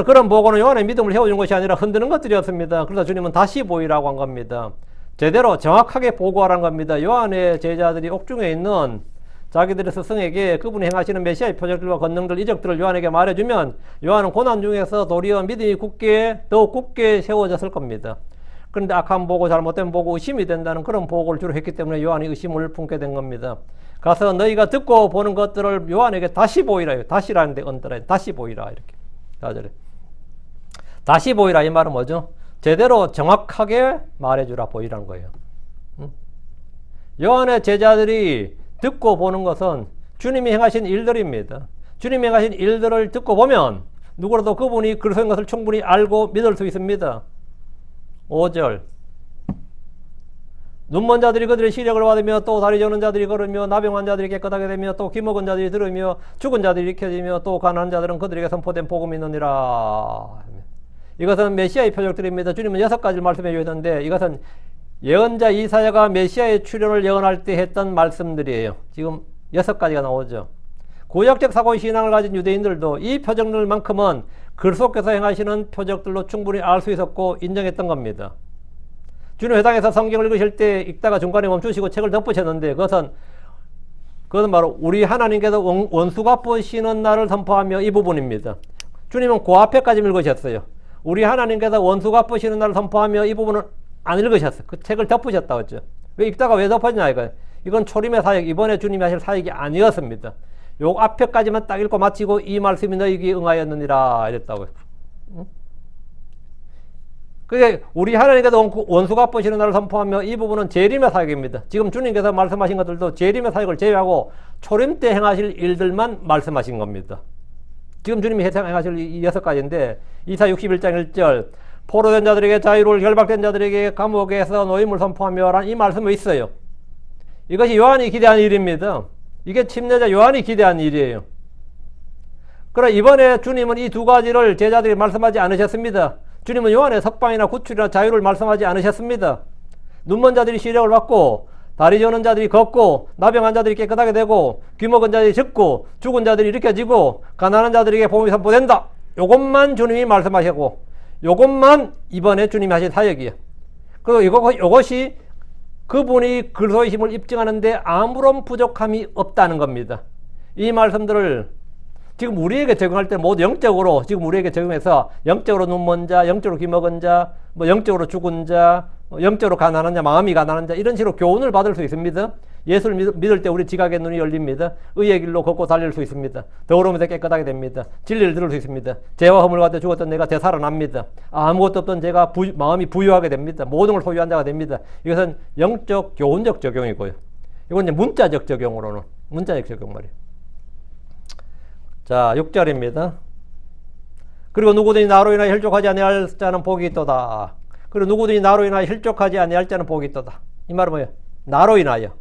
그런 보고는 요한의 믿음을 세워준 것이 아니라 흔드는 것들이었습니다. 그래서 주님은 다시 보이라고 한 겁니다. 제대로 정확하게 보고하라는 겁니다. 요한의 제자들이 옥중에 있는 자기들의 스승에게 그분이 행하시는 메시아의 표적들과 권능들, 이적들을 요한에게 말해주면 요한은 고난 중에서 도리어 믿음이 더욱 굳게 세워졌을 겁니다. 그런데 악한 보고, 잘못된 보고, 의심이 된다는 그런 보고를 주로 했기 때문에 요한이 의심을 품게 된 겁니다. 가서 너희가 듣고 보는 것들을 요한에게 다시 보이라. 다시라는데 언더라. 다시 보이라. 이렇게. 4절에. 다시 보이라 이 말은 뭐죠? 제대로 정확하게 말해주라 보이라는 거예요. 요한의 제자들이 듣고 보는 것은 주님이 행하신 일들입니다. 주님이 행하신 일들을 듣고 보면 누구라도 그분이 그리스도인 것을 충분히 알고 믿을 수 있습니다. 5절 눈먼 자들이 그들의 시력을 받으며 또 다리 저는 자들이 걸으며 나병한 자들이 깨끗하게 되며 또 귀먹은 자들이 들으며 죽은 자들이 일으켜지며 또 가난한 자들은 그들에게 선포된 복음이 있느니라. 이것은 메시아의 표적들입니다. 주님은 6가지를 말씀해 주셨는데 이것은 예언자 이사야가 메시아의 출현을 예언할 때 했던 말씀들이에요. 지금 6가지가 나오죠. 구약적 사고의 신앙을 가진 유대인들도 이 표적들만큼은 그리스도께서 행하시는 표적들로 충분히 알 수 있었고 인정했던 겁니다. 주님 회당에서 성경을 읽으실 때 읽다가 중간에 멈추시고 책을 덮으셨는데 그것은 바로 우리 하나님께서 원수 갚으시는 날을 선포하며 이 부분입니다. 주님은 그 앞에까지 읽으셨어요. 우리 하나님께서 원수 갚으시는 날을 선포하며 이 부분을 안 읽으셨어요. 그 책을 덮으셨다고 했죠. 왜 읽다가 왜 덮었냐 이건 초림의 사역, 이번에 주님이 하실 사역이 아니었습니다. 요 앞에까지만 딱 읽고 마치고 이 말씀이 너희에게 응하였느니라 이랬다고요. 그게 우리 하나님께서 원수 갚으시는 날을 선포하며 이 부분은 재림의 사역입니다. 지금 주님께서 말씀하신 것들도 재림의 사역을 제외하고 초림 때 행하실 일들만 말씀하신 겁니다. 지금 주님이 행하실 이 6가지인데 이사 61장 1절 포로된 자들에게 자유를 결박된 자들에게 감옥에서 노임을 선포하며 라는 이 말씀이 있어요. 이것이 요한이 기대한 일입니다. 이게 침례자 요한이 기대한 일이에요. 그러나 이번에 주님은 이 2가지를 제자들이 말씀하지 않으셨습니다. 주님은 요한의 석방이나 구출이나 자유를 말씀하지 않으셨습니다. 눈먼 자들이 시력을 받고 다리 저는 자들이 걷고 나병한 자들이 깨끗하게 되고 귀먹은 자들이 듣고 죽은 자들이 일으켜지고 가난한 자들에게 복음이 선포된다. 요것만 주님이 말씀하셨고 요것만 이번에 주님이 하신 사역이에요. 그리고 이것이 그분이 그리스도이심을 입증하는데 아무런 부족함이 없다는 겁니다. 이 말씀들을 지금 우리에게 적용할 때 모두 영적으로 지금 우리에게 적용해서 영적으로 눈먼 자, 영적으로 귀먹은 자, 영적으로 죽은 자, 영적으로 가난한 자, 마음이 가난한 자 이런 식으로 교훈을 받을 수 있습니다. 예수를 믿을 때 우리 지각의 눈이 열립니다. 의의 길로 걷고 달릴 수 있습니다. 더러움에서 깨끗하게 됩니다. 진리를 들을 수 있습니다. 죄와 허물 가운데 죽었던 내가 되살아납니다. 아무것도 없던 제가 마음이 부유하게 됩니다. 모든 걸 소유한 자가 됩니다. 이것은 영적 교훈적 적용이고요. 이건 이제 문자적 적용으로는 문자적 적용 말이에요. 자, 6절입니다. 그리고 누구든지 나로 인하여 힐족하지 아니할 자는 복이 있도다. 그리고 누구든지 나로 인하여 힐족하지 아니할 자는 복이 있도다. 이 말은 뭐예요? 나로 인하여.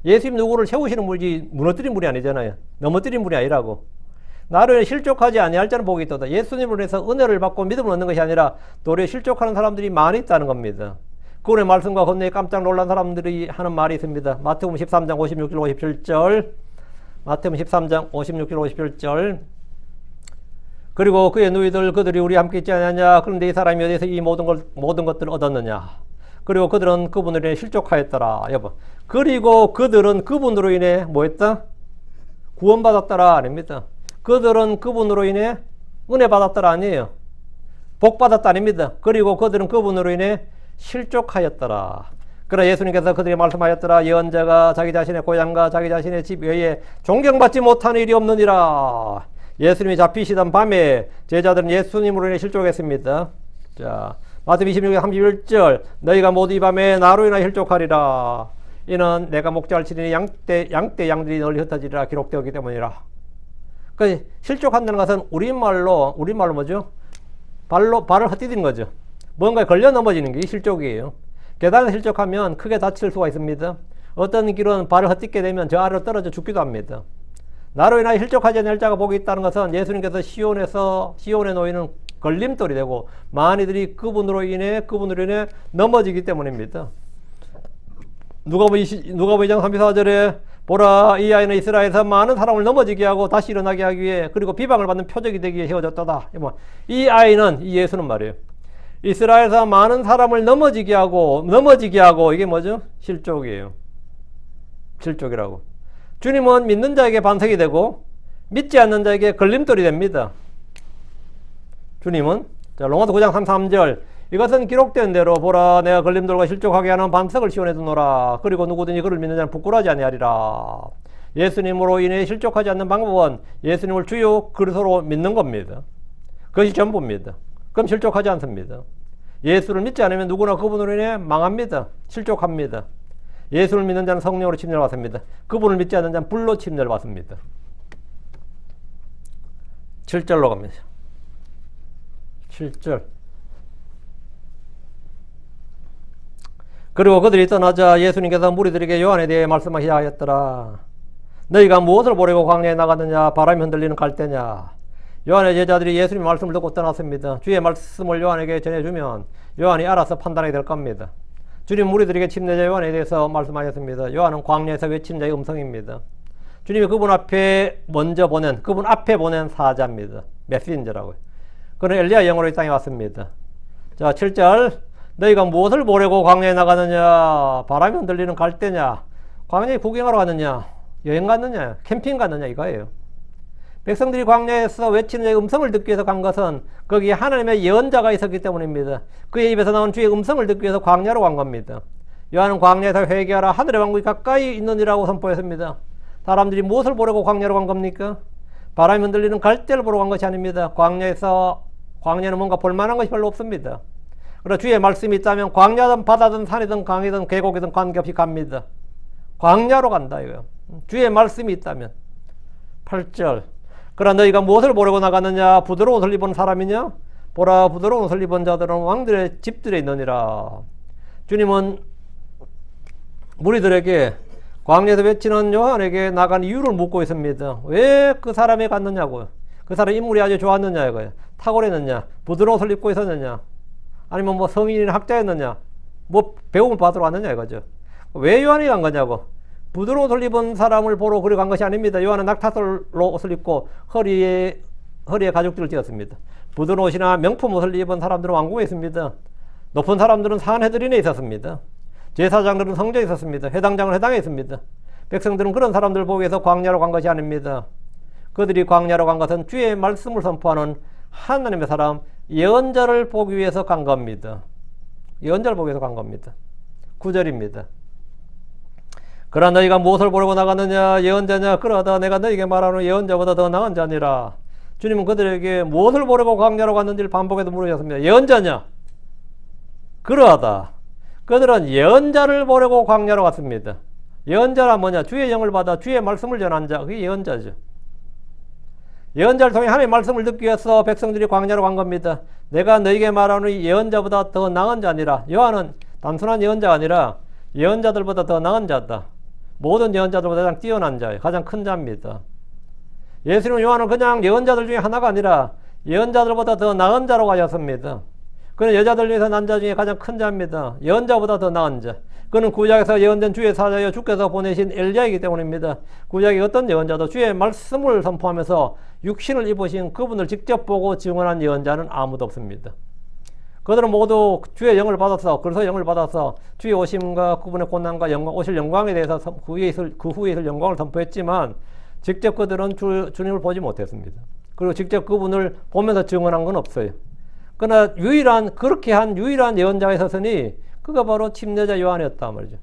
예수님 누구를 세우시는 분이지 무너뜨린 분이 아니잖아요. 넘어뜨린 분이 아니라고. 나로 인하여 실족하지 아니할 자는 복이 있도다. 예수님으로 인해서 은혜를 받고 믿음을 얻는 것이 아니라 도리어 실족하는 사람들이 많이 있다는 겁니다. 그분의 말씀과 건너에 깜짝 놀란 사람들이 하는 말이 있습니다. 마태복음 13장 56절 57절 마태복음 13장 56절 57절 그리고 그의 누이들 그들이 우리 함께 있지 않느냐. 그런데 이 사람이 어디서 이 모든 것들을 얻었느냐. 그리고 그들은 그분으로 인해 실족하였더라. 여보. 그리고 그들은 그분으로 인해 뭐 했다? 구원받았더라 아닙니다. 그들은 그분으로 인해 은혜 받았더라 아니에요. 복 받았다 아닙니다. 그리고 그들은 그분으로 인해 실족하였더라. 그러나 예수님께서 그들에게 말씀하였더라. 예언자가 자기 자신의 고향과 자기 자신의 집 외에 존경받지 못하는 일이 없느니라. 예수님이 잡히시던 밤에 제자들은 예수님으로 인해 실족했습니다. 자, 마태복음 26장 31절 너희가 모두 이 밤에 나로 인하여 실족하리라. 이는 내가 목자를 치리니 양떼 양들이 널리 흩어지리라 기록되었기 때문이라. 그 실족한다는 것은 우리말로 뭐죠? 발을 헛디디는 거죠. 뭔가에 걸려 넘어지는 게 실족이에요. 계단에 실족하면 크게 다칠 수가 있습니다. 어떤 길은 발을 헛디게 되면 저 아래로 떨어져 죽기도 합니다. 나로 인하여 실족하지 않을 자가 복이 있다는 것은 예수님께서 시온에 놓이는 걸림돌이 되고 많이들이 그분으로 인해 넘어지기 때문입니다. 누가복음 2장 34절에 보라 이 아이는 이스라엘에서 많은 사람을 넘어지게 하고 다시 일어나게 하기 위해 그리고 비방을 받는 표적이 되기 위해 세워졌다. 이 아이는 이 예수는 말이에요. 이스라엘에서 많은 사람을 넘어지게 하고 이게 뭐죠? 실족이에요. 실족이라고. 주님은 믿는 자에게 반석이 되고 믿지 않는 자에게 걸림돌이 됩니다. 주님은 자, 로마서 9장 33절 이것은 기록된 대로 보라 내가 걸림돌과 실족하게 하는 반석을 시온에 두노라. 그리고 누구든지 그를 믿는 자는 부끄러워하지 아니하리라. 예수님으로 인해 실족하지 않는 방법은 예수님을 주요 그리스도로 믿는 겁니다. 그것이 전부입니다. 그럼 실족하지 않습니다. 예수를 믿지 않으면 누구나 그분으로 인해 망합니다. 실족합니다. 예수를 믿는 자는 성령으로 침례를 받습니다. 그분을 믿지 않는 자는 불로 침례를 받습니다. 7절로 갑니다. 7절. 그리고 그들이 떠나자 예수님께서 무리들에게 요한에 대해 말씀하시자 하였더라. 너희가 무엇을 보려고 광야에 나갔느냐? 바람이 흔들리는 갈대냐? 요한의 제자들이 예수님의 말씀을 듣고 떠났습니다. 주의 말씀을 요한에게 전해주면 요한이 알아서 판단하게 될 겁니다. 주님 무리들에게 침례자 요한에 대해서 말씀하셨습니다. 요한은 광야에서 외친 자의 음성입니다. 주님이 그분 앞에 먼저 보낸, 그분 앞에 보낸 사자입니다. 메신저라고요. 그는 엘리야 영으로 이 땅에 왔습니다. 자, 7절. 너희가 무엇을 보려고 광야에 나가느냐? 바람이 흔들리는 갈대냐? 광야에 구경하러 갔느냐? 여행 갔느냐? 캠핑 갔느냐? 이거예요. 백성들이 광야에서 외치는 자의 음성을 듣기 위해서 간 것은 거기에 하나님의 예언자가 있었기 때문입니다. 그의 입에서 나온 주의 음성을 듣기 위해서 광야로 간 겁니다. 요한은 광야에서 회개하라, 하늘의 왕국이 가까이 있느니라고 선포했습니다. 사람들이 무엇을 보려고 광야로 간 겁니까? 바람이 흔들리는 갈대를 보러 간 것이 아닙니다. 광야는 뭔가 볼만한 것이 별로 없습니다. 그러나 주의 말씀이 있다면 광야든 바다든 산이든 강이든 계곡이든 관계없이 갑니다. 광야로 간다 이거예요. 주의 말씀이 있다면. 8절. 그러나 너희가 무엇을 보려고 나갔느냐? 부드러운 옷을 입은 사람이냐? 보라, 부드러운 옷을 입은 자들은 왕들의 집들에 있느니라. 주님은 무리들에게 광야에서 외치는 요한에게 나간 이유를 묻고 있습니다. 왜 그 사람에 갔느냐고요. 그 사람 인물이 아주 좋았느냐 이거예요. 탁월했느냐? 부드러운 옷을 입고 있었느냐? 아니면 뭐 성인이나 학자였느냐? 뭐 배움을 받으러 왔느냐 이거죠. 왜 요한이 간 거냐고. 부드러운 옷을 입은 사람을 보러 그리 간 것이 아닙니다. 요한은 낙타털로 옷을 입고 허리에 가죽줄을 띄었습니다. 부드러운 옷이나 명품 옷을 입은 사람들은 왕궁에 있습니다. 높은 사람들은 산헤드린에 있었습니다. 제사장들은 성전에 있었습니다. 회당장은 회당에 있습니다. 백성들은 그런 사람들을 보기 위해서 광야로 간 것이 아닙니다. 그들이 광야로 간 것은 주의 말씀을 선포하는 하나님의 사람, 예언자를 보기 위해서 간 겁니다. 예언자를 보기 위해서 간 겁니다. 9절입니다. 그러나 너희가 무엇을 보려고 나갔느냐? 예언자냐? 그러하다 내가 너희에게 말하는 예언자보다 더 나은 자니라. 주님은 그들에게 무엇을 보려고 광야로 갔는지를 반복해서 물으셨습니다. 예언자냐? 그러하다. 그들은 예언자를 보려고 광야로 갔습니다. 예언자란 뭐냐? 주의 영을 받아 주의 말씀을 전한 자, 그게 예언자죠. 예언자를 통해 하나님의 말씀을 듣기 위해서 백성들이 광야로 간 겁니다. 내가 너희에게 말하는 예언자보다 더 나은 자니라. 요한은 단순한 예언자가 아니라 예언자들보다 더 나은 자다. 모든 예언자들보다 가장 뛰어난 자예요. 가장 큰 자입니다. 예수님은 요한은 그냥 예언자들 중에 하나가 아니라 예언자들보다 더 나은 자로 가셨습니다. 그는 여자들 중에서 난 자 중에 가장 큰 자입니다. 예언자보다 더 나은 자. 그는 구약에서 예언된 주의 사자여 주께서 보내신 엘리야이기 때문입니다. 구약의 어떤 예언자도 주의 말씀을 선포하면서 육신을 입으신 그분을 직접 보고 증언한 예언자는 아무도 없습니다. 그들은 모두 주의 영을 받아서, 그래서 영을 받아서 주의 오심과 그분의 고난과 영광, 오실 영광에 대해서 그 후에 있을 영광을 선포했지만 직접 그들은 주님을 보지 못했습니다. 그리고 직접 그분을 보면서 증언한 건 없어요. 그러나 그렇게 한 유일한 예언자가 있었으니 그가 바로 침례자 요한이었단 말이죠.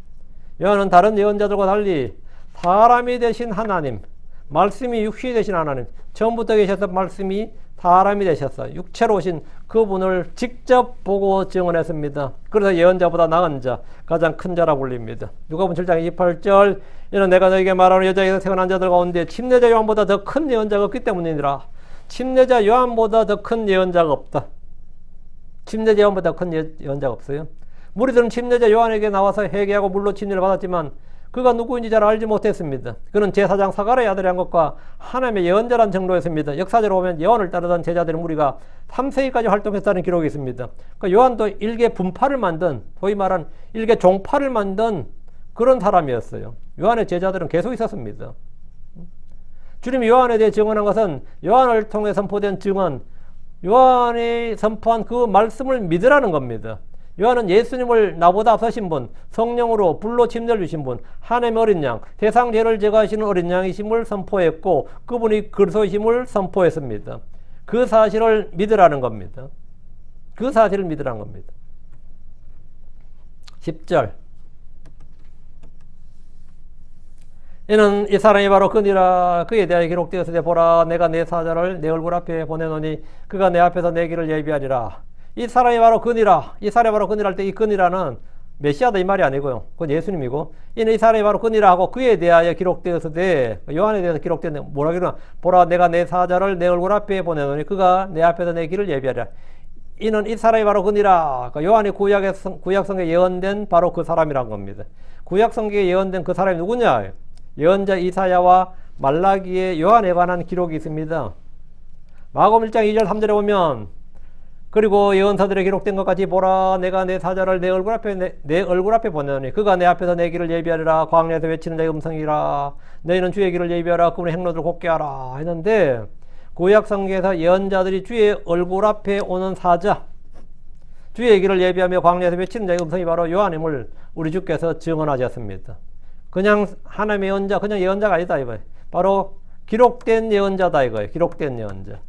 요한은 다른 예언자들과 달리 사람이 되신 하나님, 말씀이 육신이 되신 하나님, 처음부터 계셨던 말씀이 사람이 되셨어. 육체로 오신 그분을 직접 보고 증언했습니다. 그래서 예언자보다 나은 자, 가장 큰 자라고 불립니다. 누가복음 7장 28절 이는 내가 너에게 말하는 여자에게서 태어난 자들 가운데 침례자 요한보다 더 큰 예언자가 없기 때문이니라. 침례자 요한보다 더 큰 예언자가 없다. 침례자 요한보다 큰 예언자가 없어요. 무리들은 침례자 요한에게 나와서 회개하고 물로 침례를 받았지만 그가 누구인지 잘 알지 못했습니다. 그는 제사장 사가랴의 아들이란 것과 하나님의 예언자란 정도였습니다. 역사적으로 보면 요한을 따르던 제자들의 무리가 3세기까지 활동했다는 기록이 있습니다. 그러니까 요한도 일개 분파를 만든, 소위 말한 일개 종파를 만든 그런 사람이었어요. 요한의 제자들은 계속 있었습니다. 주님이 요한에 대해 증언한 것은 요한을 통해 선포된 증언, 요한이 선포한 그 말씀을 믿으라는 겁니다. 요한은 예수님을 나보다 앞서신 분, 성령으로 불로 침례를 주신 분, 하나님의 어린 양, 세상 죄를 제거하시는 어린 양이심을 선포했고 그분이 그리스도이심을 선포했습니다. 그 사실을 믿으라는 겁니다. 그 사실을 믿으라는 겁니다. 10절 이는 이 사람이 바로 그니라. 그에 대하여 기록되었으되 보라 내가 내 사자를 내 얼굴 앞에 보내노니 그가 내 앞에서 내 길을 예비하리라. 이 사람이 바로 그니라. 이 사람이 바로 그니라 할 때 이 그니라는 메시아다 이 말이 아니고요. 그건 예수님이고, 이는 이 사람이 바로 그니라 하고 그에 대하여 기록되었으되, 요한에 대해서 기록되었는데 뭐라 그러나, 보라 내가 내 사자를 내 얼굴 앞에 보내노니 그가 내 앞에서 내 길을 예비하리라. 이는 이 사람이 바로 그니라. 요한이 구약성경에 예언된 바로 그 사람이란 겁니다. 구약성경에 예언된 그 사람이 누구냐? 예언자 이사야와 말라기의 요한에 관한 기록이 있습니다. 마가복음 1장 2절 3절에 보면, 그리고 예언서들에 기록된 것 같이 보라 내가 내 사자를 내 얼굴 앞에 보내노니 그가 내 앞에서 내 길을 예비하리라. 광야에서 외치는 자의 음성이라. 너희는 주의 길을 예비하라. 그분의 행로를 곱게 하라 했는데, 구약성경에서 예언자들이 주의 얼굴 앞에 오는 사자, 주의 길을 예비하며 광야에서 외치는 자의 음성이 바로 요한임을 우리 주께서 증언하셨습니다. 그냥 하나님의 예언자, 그냥 예언자가 아니다 이거예요. 바로 기록된 예언자다 이거예요. 기록된 예언자.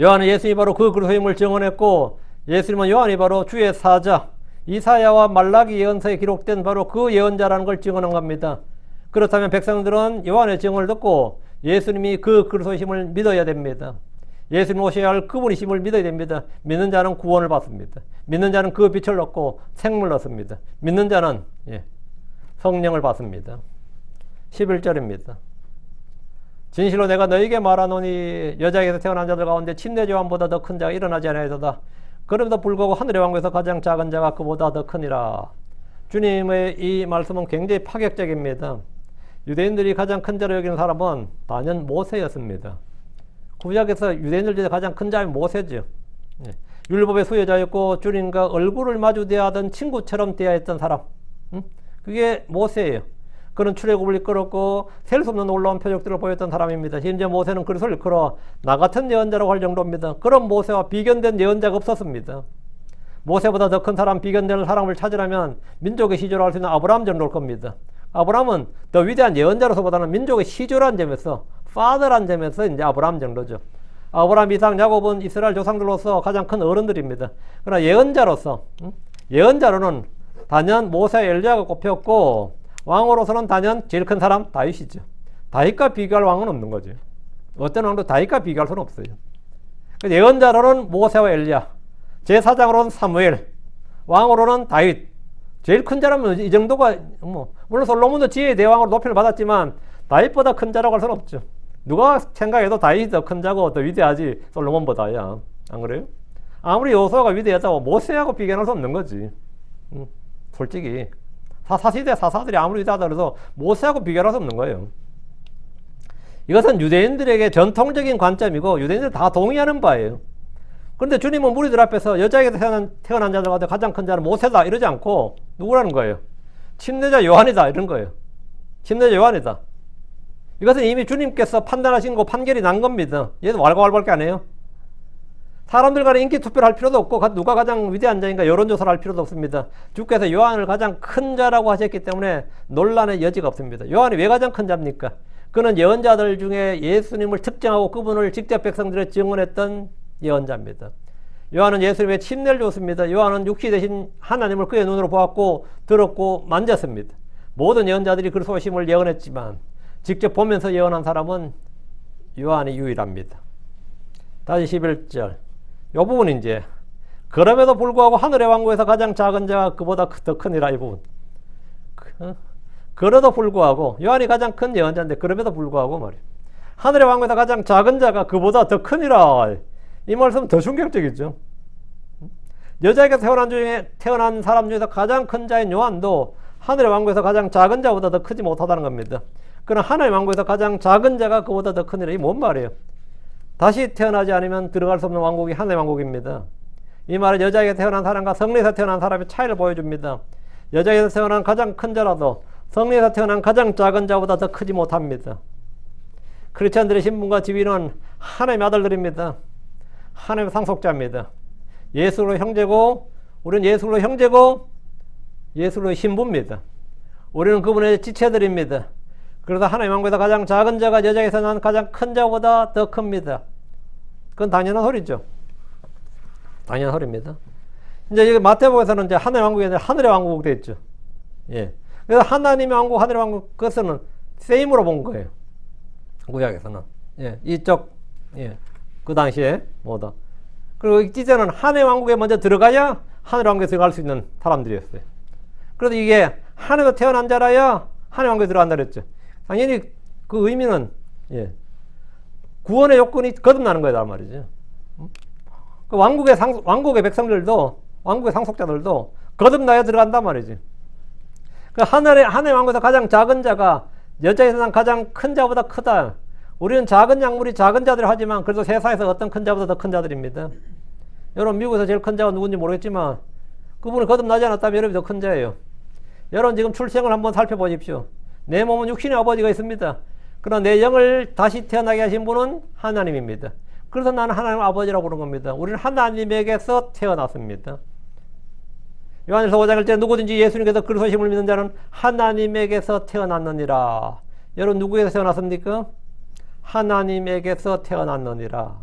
요한은 예수님이 바로 그 그리스도임을 증언했고, 예수님은 요한이 바로 주의 사자, 이사야와 말라기 예언서에 기록된 바로 그 예언자라는 걸 증언한 겁니다. 그렇다면 백성들은 요한의 증언을 듣고 예수님이 그 그리스도이심을 믿어야 됩니다. 예수님 오셔야 할 그분이심을 믿어야 됩니다. 믿는 자는 구원을 받습니다. 믿는 자는 그 빛을 얻고 생명을 얻습니다. 믿는 자는 성령을 받습니다. 11절입니다. 진실로 내가 너에게 말하노니 여자에게서 태어난 자들 가운데 침례 요한보다 더 큰 자가 일어나지 아니하리로다. 그럼에도 불구하고 하늘의 왕국에서 가장 작은 자가 그보다 더 크니라. 주님의 이 말씀은 굉장히 파격적입니다. 유대인들이 가장 큰 자로 여기는 사람은 단연 모세였습니다. 구약에서 유대인들 중에 가장 큰 자는 모세죠. 율법의 수혜자였고 주님과 얼굴을 마주 대하던 친구처럼 대하였던 사람, 그게 모세예요. 그는 출애굽을 이끌었고 셀 수 없는 놀라운 표적들을 보였던 사람입니다. 심지어 모세는 그리스도를 이끌어 나 같은 예언자라고 할 정도입니다. 그런 모세와 비견된 예언자가 없었습니다. 모세보다 더 큰 사람, 비견될 사람을 찾으려면 민족의 시조로 할 수 있는 아브라함 정도일 겁니다. 아브라함은 더 위대한 예언자로서보다는 민족의 시조라는 점에서, 파더라는 점에서 이제 아브라함 정도죠. 아브라함, 이삭, 야곱은 이스라엘 조상들로서 가장 큰 어른들입니다. 그러나 예언자로서, 예언자로는 단연 모세, 엘리야가 꼽혔고, 왕으로서는 단연 제일 큰 사람 다윗이죠. 다윗과 비교할 왕은 없는 거죠. 어떤 왕도 다윗과 비교할 수는 없어요. 예언자로는 모세와 엘리야, 제사장으로는 사무엘, 왕으로는 다윗. 제일 큰 자라면 이 정도가 물론 솔로몬도 지혜의 대왕으로 높임을 받았지만 다윗보다 큰 자라고 할 수는 없죠. 누가 생각해도 다윗이 더 큰 자고 더 위대하지 솔로몬보다야. 안 그래요? 아무리 여호수아가 위대하다고 모세하고 비교할 수 없는 거지. 솔직히 사사시대 사사들이 아무리 위대하다 그래서 모세하고 비교할 수 없는 거예요. 이것은 유대인들에게 전통적인 관점이고 유대인들 다 동의하는 바예요. 그런데 주님은 무리들 앞에서 여자에게서 태어난 자들 가운데 가장 큰 자는 모세다 이러지 않고 누구라는 거예요? 침례자 요한이다 이런 거예요. 침례자 요한이다. 이것은 이미 주님께서 판단하신 거 판결이 난 겁니다. 얘도 왈가왈부할 게 아니에요. 사람들 간에 인기 투표를 할 필요도 없고 누가 가장 위대한 자인가 여론조사를 할 필요도 없습니다. 주께서 요한을 가장 큰 자라고 하셨기 때문에 논란의 여지가 없습니다. 요한이 왜 가장 큰 자입니까? 그는 예언자들 중에 예수님을 특정하고 그분을 직접 백성들에 증언했던 예언자입니다. 요한은 예수님의 침례를 줬습니다. 요한은 육시 대신 하나님을 그의 눈으로 보았고 들었고 만졌습니다. 모든 예언자들이 그리스도의 오심을 예언했지만 직접 보면서 예언한 사람은 요한이 유일합니다. 다시 11절. 이 부분이 이제 그럼에도 불구하고 하늘의 왕국에서 가장 작은 자가 그보다 더 크니라 이 부분. 그래도 불구하고 요한이 가장 큰 예언자인데 그럼에도 불구하고 말이에요. 하늘의 왕국에서 가장 작은 자가 그보다 더 크니라. 이 말씀은 더 충격적이죠. 여자에게서 태어난 사람 중에서 가장 큰 자인 요한도 하늘의 왕국에서 가장 작은 자보다 더 크지 못하다는 겁니다. 그러나 하늘의 왕국에서 가장 작은 자가 그보다 더 크니라. 이 뭔 말이에요? 다시 태어나지 않으면 들어갈 수 없는 왕국이 하늘의 왕국입니다. 이 말은 여자에게 태어난 사람과 성리에서 태어난 사람의 차이를 보여줍니다. 여자에게서 태어난 가장 큰 자라도 성리에서 태어난 가장 작은 자보다 더 크지 못합니다. 크리스천들의 신분과 지위는 하나님의 아들들입니다. 하나님의 상속자입니다. 예수로 형제고 우리는 예수로 형제고 예수로 신부입니다. 우리는 그분의 지체들입니다. 그래서 하나님의 왕국에서 가장 작은 자가 여자에게서 난 가장 큰 자보다 더 큽니다. 그건 당연한 소리죠. 당연한 소리입니다. 이제 여기 마태복음에서는 이제 하늘의 왕국이 아니라 하늘의 왕국 되어 있죠. 예. 그래서 하나님의 왕국, 하늘의 왕국, 그것은 세임으로 본 거예요. 구약에서는. 예. 이쪽, 예. 그 당시에 뭐다. 그리고 이제는 하늘의 왕국에 먼저 들어가야 하늘 왕국에 들어갈 수 있는 사람들이었어요. 그래서 이게 하늘에서 태어난 자라야 하늘 왕국에 들어간다 그랬죠. 당연히 그 의미는 구원의 요건이 거듭나는 거다 말이죠. 그 왕국의 백성들도 왕국의 상속자들도 거듭나야 들어간단 말이지. 그 하늘의 왕국에서 가장 작은 자가 여자에서 난 가장 큰 자보다 크다. 우리는 작은 약물이 작은 자들 하지만 그래도 세상에서 어떤 큰 자보다 더 큰 자들입니다. 여러분 미국에서 제일 큰 자가 누군지 모르겠지만 그분은 거듭나지 않았다면 여러분이 더 큰 자예요. 여러분 지금 출생을 한번 살펴보십시오. 내 몸은 육신의 아버지가 있습니다. 그러나 내 영을 다시 태어나게 하신 분은 하나님입니다. 그래서 나는 하나님 아버지라고 부르는 겁니다. 우리는 하나님에게서 태어났습니다. 요한일서 5장 1절에 누구든지 예수님께서 그리스도심을 믿는 자는 하나님에게서 태어났느니라. 여러분 누구에서 태어났습니까? 하나님에게서 태어났느니라.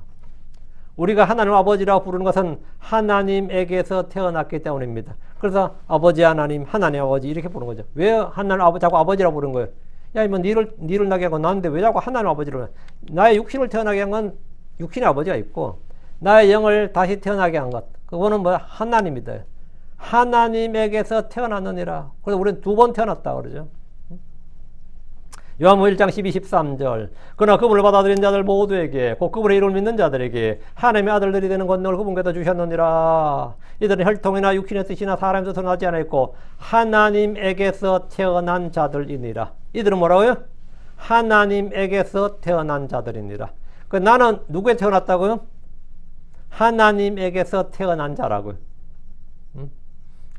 우리가 하나님 아버지라고 부르는 것은 하나님에게서 태어났기 때문입니다. 그래서 아버지 하나님, 하나님 아버지 이렇게 부르는 거죠. 왜 하나님 아버지 자꾸 아버지라고 부르는 거예요? 야, 뭐 니를 나게 한 건 나인데 왜 자꾸 하나님 아버지를 해? 나의 육신을 태어나게 한 건 육신의 아버지가 있고 나의 영을 다시 태어나게 한 것 그거는 뭐 하나님이다. 하나님에게서 태어났느니라. 그래서 우리는 두 번 태어났다 그러죠. 요한복음 1장 12, 13절 그러나 그분을 받아들인 자들 모두에게 곧 그분의 이름을 믿는 자들에게 하나님의 아들들이 되는 권능을 그분께서 주셨느니라. 이들은 혈통이나 육신의 뜻이나 사람에서 태어나지 않았고 하나님에게서 태어난 자들이니라. 이들은 뭐라고요? 하나님에게서 태어난 자들이니라. 그 나는 누구에 태어났다고요? 하나님에게서 태어난 자라고요.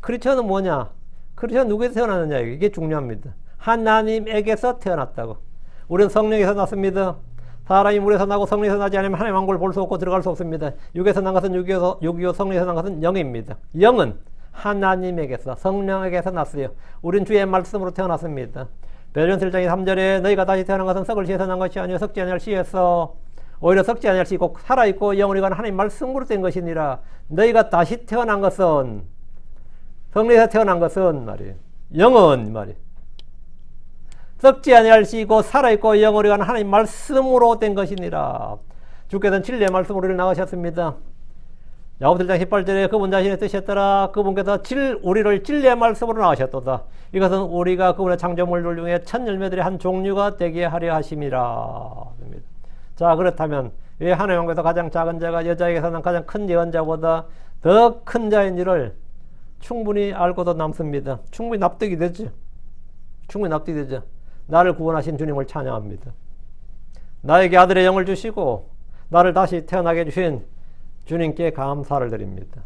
크리스천은 뭐냐? 크리스천 누구에서 태어났느냐? 이게 중요합니다. 하나님에게서 태어났다고. 우리는 성령에서 났습니다. 사람이 물에서 나고 성령에서 나지 않으면 하나님의 왕국을 볼 수 없고 들어갈 수 없습니다. 육에서 난 것은 육이요 성령에서 난 것은 영입니다. 영은 하나님에게서 성령에게서 났어요. 우린 주의 말씀으로 태어났습니다. 베드로전서 1장 3절에 너희가 다시 태어난 것은 썩을 씨에서 난 것이 아니요 썩지 아니할 씨에서 오히려 썩지 아니할 씨 곧 살아있고 영원히 가는 하나님 말씀으로 된 것이니라. 너희가 다시 태어난 것은 성령에서 태어난 것은 말이에요. 영은 말이에요. 썩지 아니할 씨고 살아있고 영원히 가는 하나님 말씀으로 된 것이니라. 주께서는 진리의 말씀으로 우리를 나가셨습니다. 야고보서 1장 18절에 그분 자신의 뜻이었더라. 그분께서 우리를 진리의 말씀으로 나가셨도다. 이것은 우리가 그분의 창조물들 중에 첫 열매들의 한 종류가 되게 하려 하심이라. 자, 그렇다면 왜 하나님의 왕국에서 가장 작은 자가 여자에게서 난 가장 큰 예언자보다 더 큰 자인지를 충분히 알고도 남습니다. 충분히 납득이 되죠. 충분히 납득이 되죠. 나를 구원하신 주님을 찬양합니다. 나에게 아들의 영을 주시고 나를 다시 태어나게 해주신 주님께 감사를 드립니다.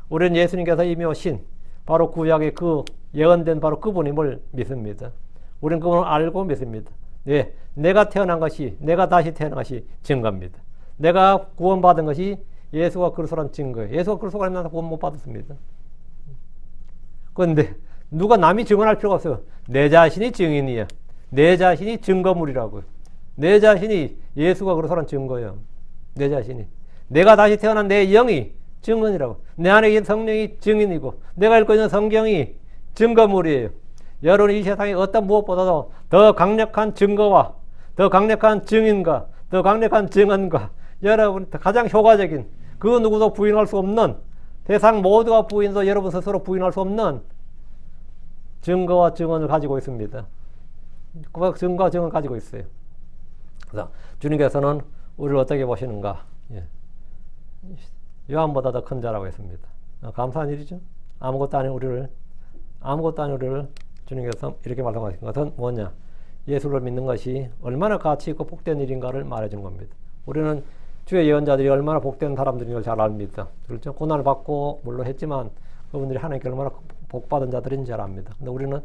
우리는 예수님께서 이미 오신 바로 구약의 그 예언된 바로 그분임을 믿습니다. 우리는 그분을 알고 믿습니다. 네, 내가 태어난 것이 내가 다시 태어난 것이 증거입니다. 내가 구원받은 것이 예수가 그리스도라는 증거예요. 예수가 그리스도가 아니면 구원 못 받았습니다. 그런데 누가 남이 증언할 필요가 없어요. 내 자신이 증인이야. 내 자신이 증거물이라고요. 내 자신이 예수가 그리스도라는 증거예요. 내 자신이. 내가 다시 태어난 내 영이 증언이라고. 내 안에 있는 성령이 증인이고 내가 읽고 있는 성경이 증거물이에요. 여러분이 이 세상에 어떤 무엇보다도 더 강력한 증거와 더 강력한 증인과 더 강력한 증언과 여러분 가장 효과적인 그 누구도 부인할 수 없는 세상 모두가 부인도 여러분 스스로 부인할 수 없는 증거와 증언을 가지고 있습니다. 그 증거와 증언을 가지고 있어요. 그래서 주님께서는 우리를 어떻게 보시는가? 요한보다 더 큰 자라고 했습니다. 감사한 일이죠. 아무것도 아닌 우리를 주님께서 이렇게 말씀하신 것은 뭐냐? 예수를 믿는 것이 얼마나 가치 있고 복된 일인가를 말해준 겁니다. 우리는 주의 예언자들이 얼마나 복된 사람들인 걸 잘 압니다. 그렇죠? 고난을 받고 물론 했지만 그분들이 하나님께 얼마나 복받은 자들인지 잘 압니다. 근데 우리는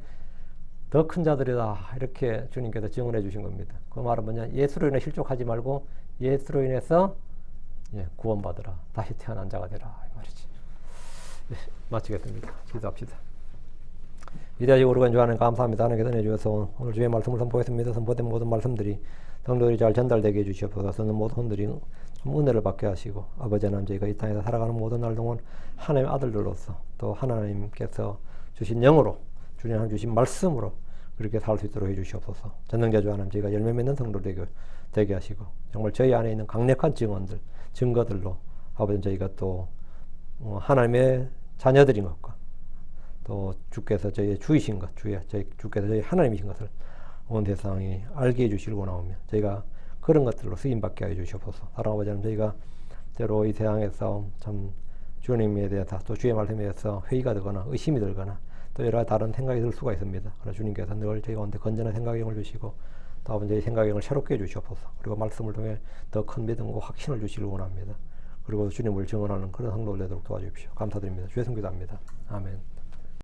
더 큰 자들이다 이렇게 주님께서 증언해 주신 겁니다. 그 말은 뭐냐? 예수로 인해 실족하지 말고 예수로 인해서 구원받으라. 다시 태어난 자가 되라 이 말이지. 마치겠습니다. 기도합시다. 위대하시고 우리가 주 하나님 감사합니다. 하나님께서 내주셔서 오늘 주의 말씀을 선포했습니다. 선포된 모든 말씀들이 성도들이 잘 전달되게 해주시옵소서. 쓰는 모든 손들이 은혜를 받게 하시고 아버지 하나님 저희가 이 땅에서 살아가는 모든 날 동안 하나님의 아들들로서 또 하나님께서 주신 영으로 주님 하나님 주신 말씀으로 그렇게 살 수 있도록 해주시옵소서. 전능자주 하나님 저희가 열매 맺는 성도 되게 하시고 정말 저희 안에 있는 강력한 증언들 증거들로 아버지 저희가 또 하나님의 자녀들인 것과 또 주께서 저희 주이신 것, 주께서 저희 하나님이신 것을 온 세상이 알게 해주시길 원하오며 저희가 그런 것들로 쓰임받게 하여 주시옵소서. 사랑하는 아버지 하나님, 저희가 때로 이 세상에서 참 주님에 대해서 또 주의 말씀에 대해서 회의가 되거나 의심이 들거나 또 여러 다른 생각이 들 수가 있습니다. 그러나 주님께서 늘 저희 가운데 건전한 생각형을 주시고 또 아버지 저희 생각형을 새롭게 해주시옵소서. 그리고 말씀을 통해 더 큰 믿음과 확신을 주시길 원합니다. 그리고 주님을 증언하는 그런 성도를 되도록 도와주십시오. 감사드립니다. 주의 성기도합니다. 아멘.